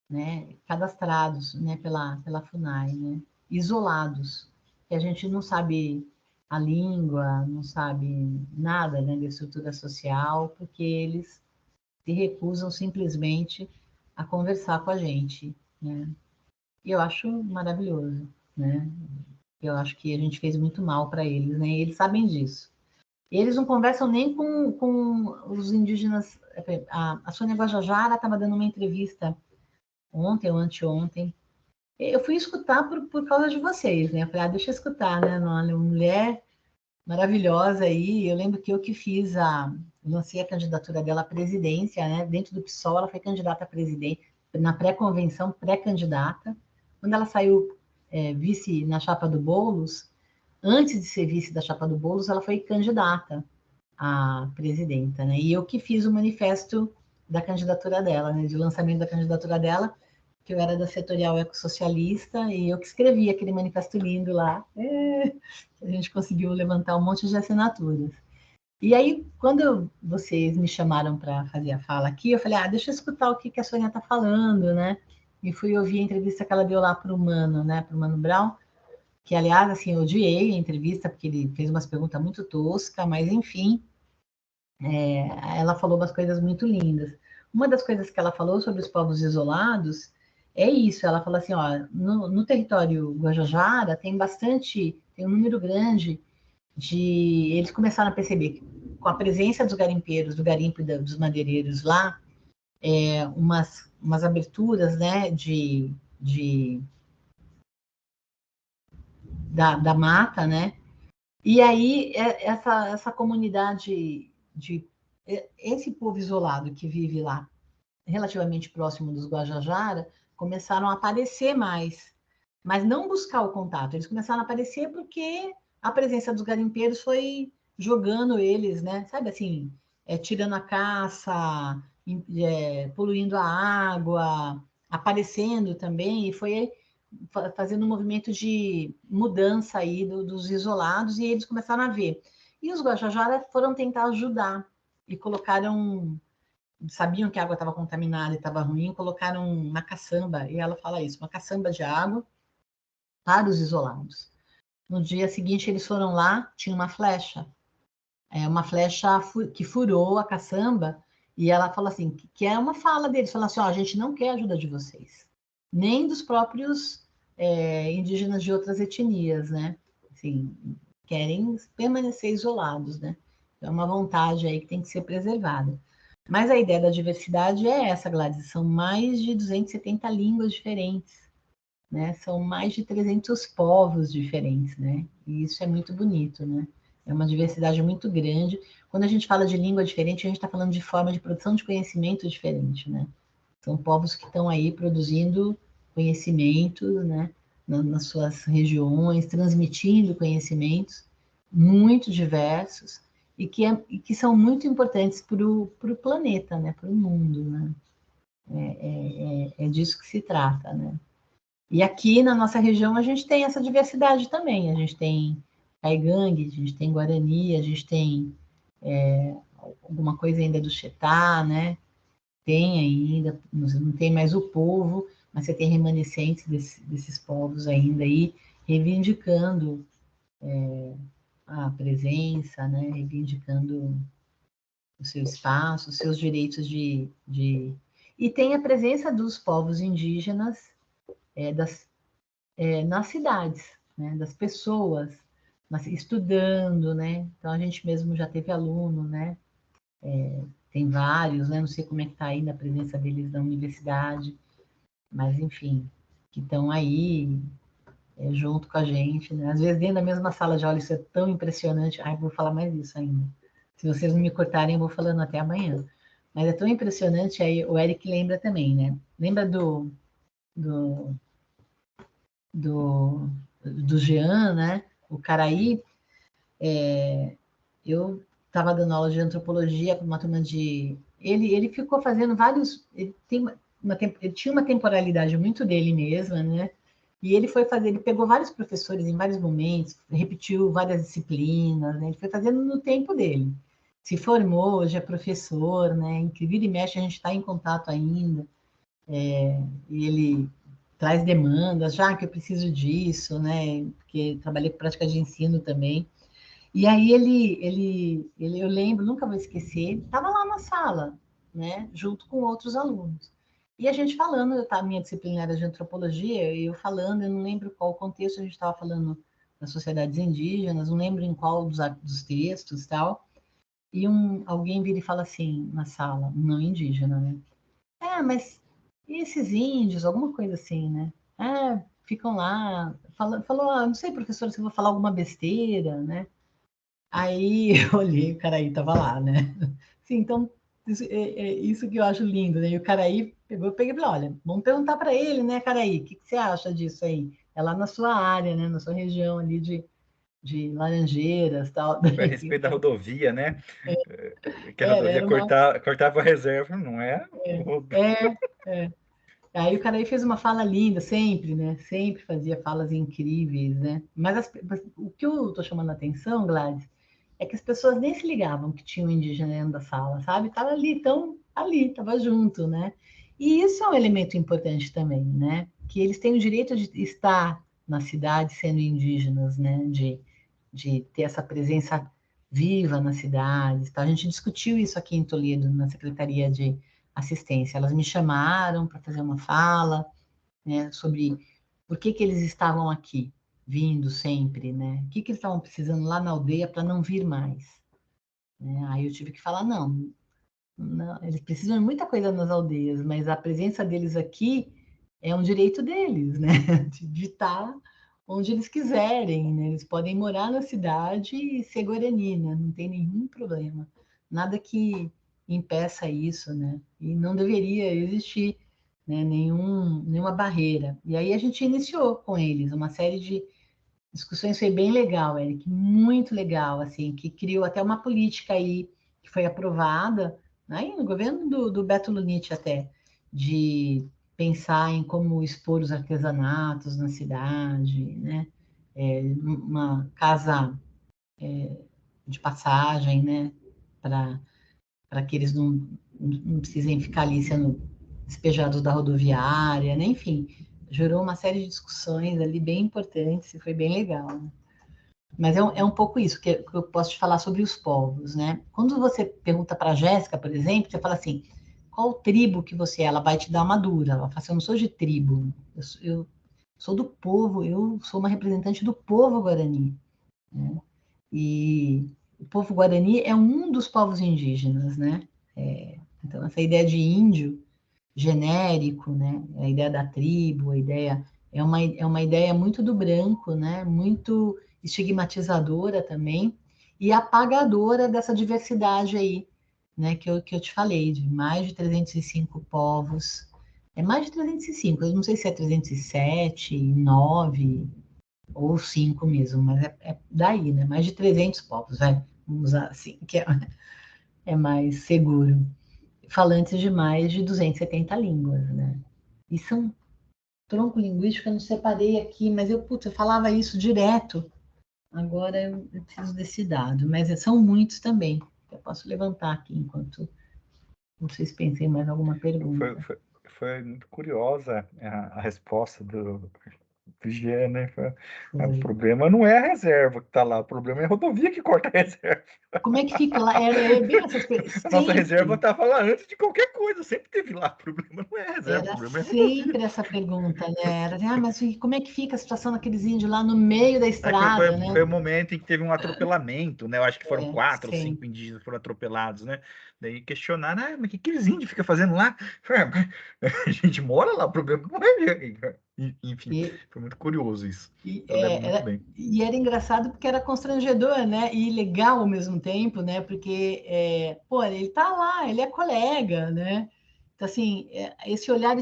né? Cadastrados, né? Pela FUNAI, né? Isolados, que a gente não sabe a língua, não sabe nada, né, da estrutura social, porque eles se recusam simplesmente a conversar com a gente, né? E eu acho maravilhoso, né? Eu acho que a gente fez muito mal para eles, né? E eles sabem disso. Eles não conversam nem com os indígenas. A Sônia Guajajara estava dando uma entrevista ontem ou anteontem. Eu fui escutar por causa de vocês, né? Eu falei, deixa eu escutar, né? Uma mulher maravilhosa aí. Eu lembro que eu que lancei a candidatura dela à presidência, né? Dentro do PSOL, ela foi candidata a presidente, na pré-convenção, pré-candidata. Quando ela saiu vice na chapa do Boulos, antes de ser vice da chapa do Boulos, ela foi candidata a presidenta, né? E eu que fiz o manifesto da candidatura dela, né? De lançamento da candidatura dela, que eu era da setorial ecossocialista, e eu que escrevi aquele manifesto lindo lá. A gente conseguiu levantar um monte de assinaturas. E aí, quando vocês me chamaram para fazer a fala aqui, eu falei, deixa eu escutar o que a Sônia está falando, né? E fui ouvir a entrevista que ela deu lá para o Mano, né? Para o Mano Brown, que, aliás, assim, eu odiei a entrevista, porque ele fez umas perguntas muito toscas, mas, enfim, ela falou umas coisas muito lindas. Uma das coisas que ela falou sobre os povos isolados é isso, ela falou assim, ó, no território Guajajara tem um número grande eles começaram a perceber que com a presença dos garimpeiros, do garimpo e dos madeireiros lá, umas aberturas, né, da mata, né, e aí essa comunidade esse povo isolado que vive lá, relativamente próximo dos Guajajara, começaram a aparecer mais, mas não buscar o contato. Eles começaram a aparecer porque a presença dos garimpeiros foi jogando eles, né? Sabe assim, tirando a caça, poluindo a água, aparecendo também, e foi fazendo um movimento de mudança aí dos isolados, e eles começaram a ver. E os Guajajara foram tentar ajudar, e sabiam que a água estava contaminada e estava ruim, colocaram uma caçamba, e ela fala isso, uma caçamba de água para os isolados. No dia seguinte, eles foram lá, tinha uma flecha que furou a caçamba, e ela fala assim, que é uma fala deles, fala assim, a gente não quer a ajuda de vocês, nem dos próprios indígenas de outras etnias, né? Assim, querem permanecer isolados, né? É uma vontade aí que tem que ser preservada. Mas a ideia da diversidade é essa, Gladys, são mais de 270 línguas diferentes, né? São mais de 300 povos diferentes, né? E isso é muito bonito, né? É uma diversidade muito grande. Quando a gente fala de língua diferente, a gente está falando de forma de produção de conhecimento diferente, né? São povos que estão aí produzindo conhecimento, né? Nas suas regiões, transmitindo conhecimentos muito diversos e que são muito importantes para o planeta, né? Para o mundo, né? É disso que se trata, né? E aqui na nossa região a gente tem essa diversidade também. A gente tem caigangue, a gente tem guarani, a gente tem alguma coisa ainda do Xetá, né? Tem ainda, não tem mais o povo, mas você tem remanescentes desses povos ainda aí, reivindicando a presença, né? Reivindicando o seu espaço, os seus direitos E tem a presença dos povos indígenas nas cidades, né? Das pessoas estudando, né? Então a gente mesmo já teve aluno, né? Tem vários, né? Não sei como é que está aí na presença deles na universidade, mas enfim, que estão aí junto com a gente, né? Às vezes dentro da mesma sala de aula, isso é tão impressionante. Ai, vou falar mais isso ainda. Se vocês não me cortarem, eu vou falando até amanhã. Mas é tão impressionante, aí o Eric lembra também, né? Lembra do, do Jean, né? O Caraí, eu estava dando aula de antropologia para uma turma de... Ele ficou fazendo vários... Ele tinha uma temporalidade muito dele mesma, né? E ele pegou vários professores em vários momentos, repetiu várias disciplinas, né? Ele foi fazendo no tempo dele. Se formou, hoje é professor, né? Incrível e mexe, a gente está em contato ainda. E ele traz demandas, já que eu preciso disso, né? Porque trabalhei com prática de ensino também. E aí eu lembro, nunca vou esquecer, estava lá na sala, né? Junto com outros alunos. E a gente falando, minha disciplina era de antropologia, e eu falando, eu não lembro qual o contexto, a gente estava falando das sociedades indígenas, não lembro em qual dos textos e tal, e alguém vira e fala assim, na sala, um não indígena, né? Mas e esses índios, alguma coisa assim, né? Ficam lá, falou, não sei, professor, se eu vou falar alguma besteira, né? Aí eu olhei, o Caraí tava lá, né? Sim, então, isso que eu acho lindo, né? E o Caraí pegou, eu peguei e falei, olha, vamos perguntar para ele, né, Caraí, o que você acha disso aí? É lá na sua área, né? Na sua região ali de Laranjeiras e tal. Foi a respeito da rodovia, né? Que a rodovia Era uma... cortava a reserva, não é? É. Aí o Caraí fez uma fala linda, sempre, né? Sempre fazia falas incríveis, né? Mas o que eu estou chamando a atenção, Gladys, é que as pessoas nem se ligavam que tinha um indígena dentro da sala, sabe? Tava ali, tão ali, tava junto, né? E isso é um elemento importante também, né? Que eles têm o direito de estar na cidade sendo indígenas, né? De ter essa presença viva na cidade. Tá? A gente discutiu isso aqui em Toledo, na Secretaria de Assistência. Elas me chamaram para fazer uma fala, né, sobre por que eles estavam aqui, vindo sempre, né? O que eles estavam precisando lá na aldeia para não vir mais. Né? Aí eu tive que falar, não, eles precisam de muita coisa nas aldeias, mas a presença deles aqui é um direito deles, né? De estar onde eles quiserem, né? Eles podem morar na cidade e ser guarani, né? Não tem nenhum problema. Nada que impeça isso, né? E não deveria existir, né, nenhuma barreira. E aí a gente iniciou com eles uma série de discussões, foi bem legal, Eric, muito legal, assim, que criou até uma política aí que foi aprovada aí no governo do Beto Luniti até, de pensar em como expor os artesanatos na cidade, né? Uma casa de passagem, né? Para que eles não precisem ficar ali sendo despejados da rodoviária, né? Enfim, gerou uma série de discussões ali bem importantes e foi bem legal. Né? Mas é um pouco isso que eu posso te falar sobre os povos, né? Quando você pergunta para a Jéssica, por exemplo, você fala assim, qual tribo que você é? Ela vai te dar uma dura. Ela fala assim, eu não sou de tribo, eu sou do povo, eu sou uma representante do povo Guarani. Né? E o povo Guarani é um dos povos indígenas, né? Então, essa ideia de índio genérico, né? A ideia da tribo, a ideia é uma ideia muito do branco, né? Muito estigmatizadora também e apagadora dessa diversidade aí, né? Que eu te falei, de mais de 305 povos. É mais de 305, eu não sei se é 307, 9 ou 5 mesmo, mas é daí, né? Mais de 300 povos, vai, vamos usar assim, que é mais seguro falantes de mais de 270 línguas, né? E são tronco linguístico, eu não separei aqui, mas eu falava isso direto. Agora eu preciso desse dado, mas são muitos também. Eu posso levantar aqui enquanto vocês pensem em mais alguma Foi, pergunta. foi, foi muito curiosa a resposta do Jean, né? O Foi. problema não é a reserva que está lá, o problema é a rodovia que corta a reserva. Como é que fica lá? É bem essas coisas. A nossa reserva Sempre. estava lá antes de qualquer coisa, sempre teve lá. O problema não é a reserva, o Era problema é a rodovia. sempre essa pergunta, né? Era assim, mas como é que fica a situação daqueles índios lá no meio da Aí foi, estrada, foi, né? foi o momento em que teve um atropelamento, né? Eu acho que foram 4 ou 5 Sempre. indígenas que foram atropelados, né? Daí questionaram, mas o que aqueles índios ficam fazendo lá? A gente mora lá, o problema não é. Enfim, E, foi muito curioso isso. E, Eu lembro é, muito era, bem. e era engraçado porque era constrangedor, né? E legal ao mesmo tempo, né? Porque, pô, ele tá lá, ele é colega, né? Então, assim, esse olhar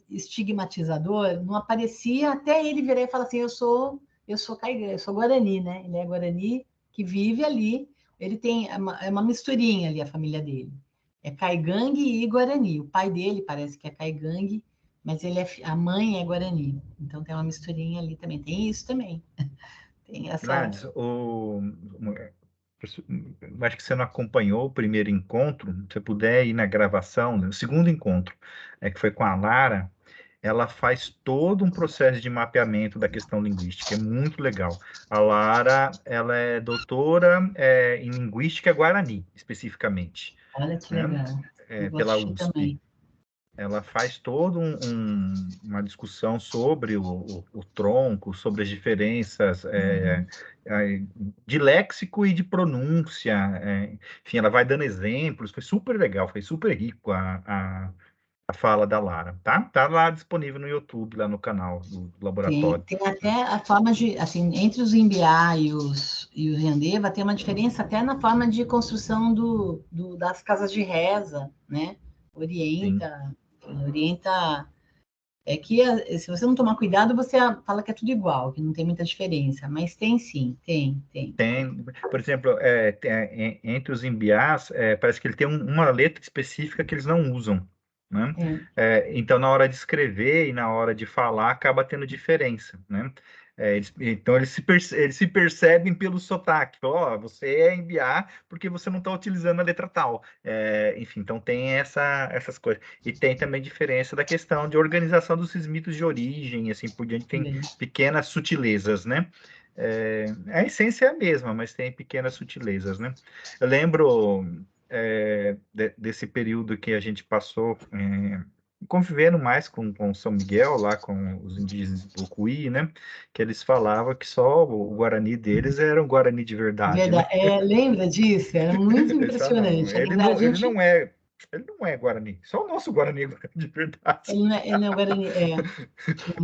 estigmatizador não aparecia até ele virar e falar assim, eu sou caigã, eu sou Guarani, né? Ele é Guarani que vive ali. Ele tem é uma misturinha ali, a família dele. É Caigangue e Guarani. O pai dele parece que é Caigangue, mas a mãe é Guarani. Então tem uma misturinha ali também. Tem isso também. Tem essa. Gladys, acho que você não acompanhou o primeiro encontro. Se você puder ir na gravação, né, o segundo encontro, que foi com a Lara, ela faz todo um processo de mapeamento da questão linguística. É muito legal. A Lara, ela é doutora em linguística guarani, especificamente, Olha que né? legal. Eu vou Pela assistir USP. também. ela faz toda uma discussão sobre o tronco, sobre as diferenças de léxico e de pronúncia. Enfim, ela vai dando exemplos, foi super legal, foi super rico a fala da Lara, tá? Tá lá disponível no YouTube, lá no canal do laboratório. Tem até a forma de, assim, entre os Imbiá e os Yandeva, tem uma diferença até na forma de construção das casas de reza, né? Orienta, é que se você não tomar cuidado, você fala que é tudo igual, que não tem muita diferença, mas tem sim, tem. Tem, por exemplo, entre os imbiás, parece que ele tem uma letra específica que eles não usam, né? Então, na hora de escrever e na hora de falar, acaba tendo diferença, né? Então, eles se percebem pelo sotaque. Ó, você é imbiá porque você não está utilizando a letra tal. Enfim, então tem essas coisas. E tem também diferença da questão de organização dos mitos de origem, assim por diante, tem pequenas sutilezas, né? A essência é a mesma, mas tem pequenas sutilezas, né? Eu lembro desse período que a gente passou convivendo mais com São Miguel, lá com os indígenas do Cuí, né? Que eles falavam que só o Guarani deles era um Guarani de verdade, né? Lembra disso? Era muito Eles falavam, impressionante. ele não é Guarani, só o nosso Guarani é de verdade. Ele não é Guarani,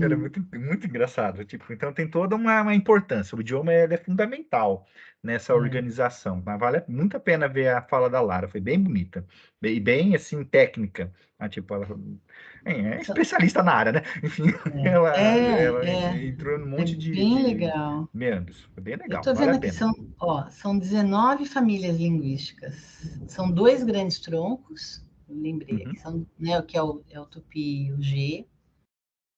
Era muito engraçado. Tipo, então tem toda uma importância. O idioma ele é fundamental nessa organização. Mas vale muito a pena ver a fala da Lara. Foi bem bonita. Bem assim, técnica. Tipo, ela é especialista na área, né? Enfim, ela entrou num monte bem de legal. meandros. Foi bem Eu legal, estou vale vendo a aqui, pena. são 19 famílias linguísticas. São 2 grandes troncos, eu lembrei aqui, são, né, que é o Tupi e o G,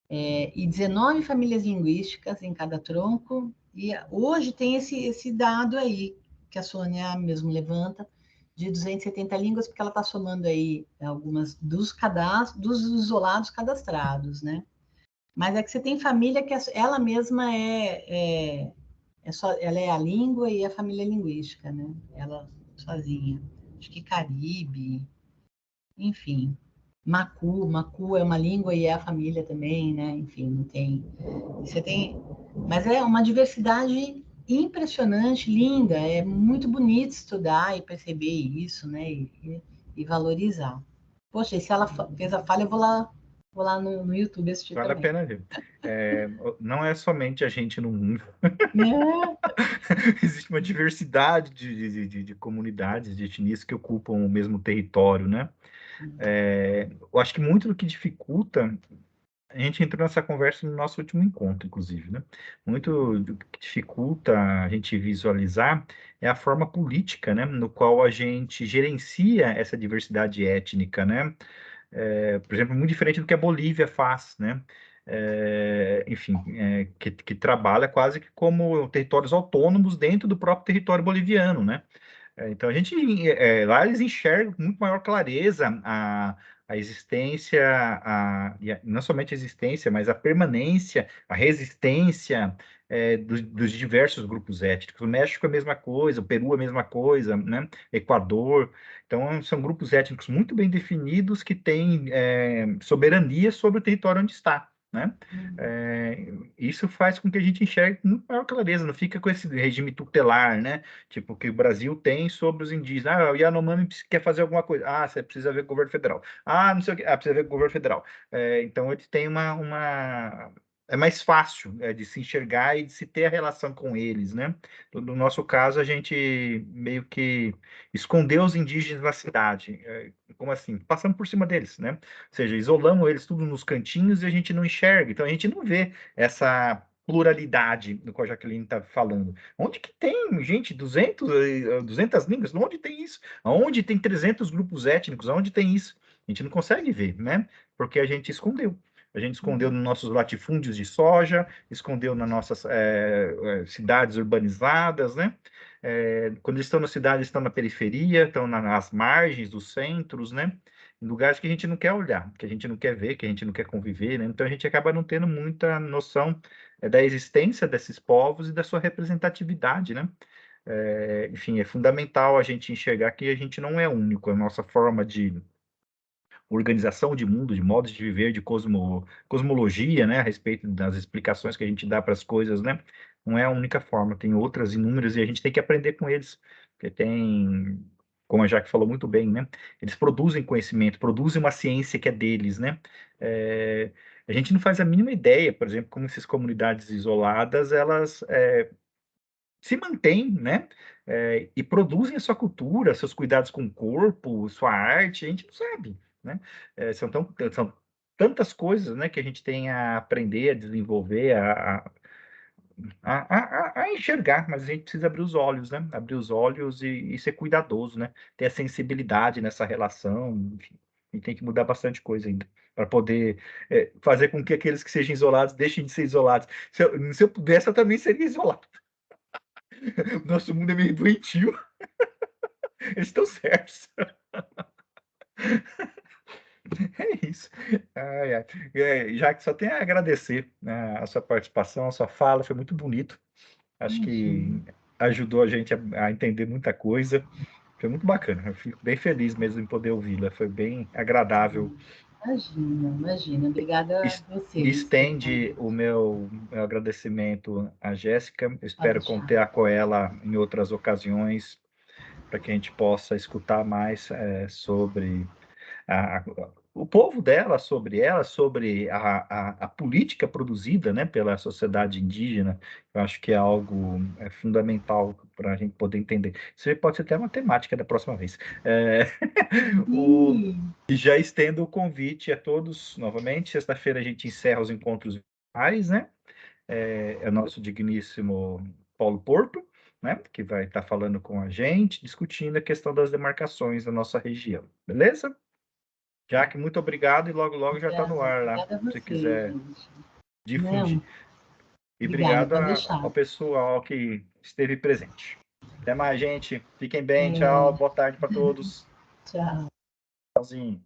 e 19 famílias linguísticas em cada tronco, e hoje tem esse dado aí, que a Sônia mesmo levanta, de 270 línguas, porque ela está somando aí algumas dos isolados cadastrados, né? Mas é que você tem família que ela mesma ela é a língua e a família linguística, né? Ela sozinha. Acho que Caribe, enfim. Macu é uma língua e é a família também, né? Enfim, não tem. Você tem. Mas é uma diversidade impressionante, linda. É muito bonito estudar e perceber isso, né? E valorizar. Poxa, e se ela fez a falha, eu vou lá no YouTube assistir Vale a também. pena ver. Não é somente a gente no mundo. É. Existe uma diversidade de comunidades, de etnias que ocupam o mesmo território, né? Eu acho que muito do que dificulta, a gente entrou nessa conversa no nosso último encontro, inclusive, né? Muito do que dificulta a gente visualizar é a forma política, né? No qual a gente gerencia essa diversidade étnica, né? Por exemplo, muito diferente do que a Bolívia faz, né? Enfim, que trabalha quase que como territórios autônomos dentro do próprio território boliviano, né? Então, lá eles enxergam com muito maior clareza a existência, não somente a existência, mas a permanência, a resistência dos diversos grupos étnicos. O México é a mesma coisa, o Peru é a mesma coisa, né? Equador. Então, são grupos étnicos muito bem definidos que têm soberania sobre o território onde está. Né? Isso faz com que a gente enxergue com muito maior clareza, não fica com esse regime tutelar, né? Tipo, que o Brasil tem sobre os indígenas. Ah, o Yanomami quer fazer alguma coisa. Ah, você precisa ver com o governo federal. Ah, não sei o que. Ah, precisa ver com o governo federal. Então, eles têm É mais fácil de se enxergar e de se ter a relação com eles, né? No nosso caso, a gente meio que escondeu os indígenas na cidade. Como assim? Passando por cima deles, né? Ou seja, isolamos eles tudo nos cantinhos e a gente não enxerga. Então, a gente não vê essa pluralidade do qual a Jaqueline está falando. Onde que tem, gente, 200 línguas? Onde tem isso? Onde tem 300 grupos étnicos? Onde tem isso? A gente não consegue ver, né? Porque a gente escondeu. A gente escondeu nos nossos latifúndios de soja, escondeu nas nossas cidades urbanizadas, né? Quando eles estão na cidade, eles estão na periferia, estão nas margens dos centros, né? Em lugares que a gente não quer olhar, que a gente não quer ver, que a gente não quer conviver, né? Então a gente acaba não tendo muita noção da existência desses povos e da sua representatividade, né? Enfim, é fundamental a gente enxergar que a gente não é único, a nossa forma de organização de mundo, de modos de viver, de cosmologia, né, a respeito das explicações que a gente dá para as coisas, né? Não é a única forma, tem outras inúmeras e a gente tem que aprender com eles, porque tem, como a Jaque falou muito bem, né? Eles produzem conhecimento, produzem uma ciência que é deles, né? A gente não faz a mínima ideia, por exemplo, como essas comunidades isoladas, elas se mantêm, né? E produzem a sua cultura, seus cuidados com o corpo, sua arte, a gente não sabe, né? São tantas coisas, né, que a gente tem a aprender, a desenvolver, a enxergar, mas a gente precisa abrir os olhos, né? Abrir os olhos e ser cuidadoso, né? Ter a sensibilidade nessa relação, enfim. A gente tem que mudar bastante coisa ainda para poder fazer com que aqueles que sejam isolados deixem de ser isolados. Se eu pudesse, eu também seria isolado. Nosso mundo é meio doentio. Eles estão certos. É isso. Ai, ai. Já que só tem a agradecer, né, a sua participação, a sua fala, foi muito bonito. Acho que ajudou a gente a entender muita coisa. Foi muito bacana. Eu fico bem feliz mesmo em poder ouvi-la. Foi bem agradável. Imagina. Obrigada a vocês. Estende o meu agradecimento à Jéssica. Eu espero deixar. contar com ela em outras ocasiões, para que a gente possa escutar mais sobre o povo dela, sobre a política produzida, né, pela sociedade indígena. Eu acho que é algo fundamental para a gente poder entender. Isso pode ser até uma temática da próxima vez. E já estendo o convite a todos novamente. Sexta-feira a gente encerra os encontros virtuais, né? É o nosso digníssimo Paulo Porto, né, que vai estar falando com a gente, discutindo a questão das demarcações da nossa região. Beleza? Jaque, muito obrigado e logo, logo já está no ar lá, se você quiser difundir. E obrigado ao pessoal que esteve presente. Até mais, gente. Fiquem bem. Tchau. Boa tarde para todos. Tchau. Tchauzinho.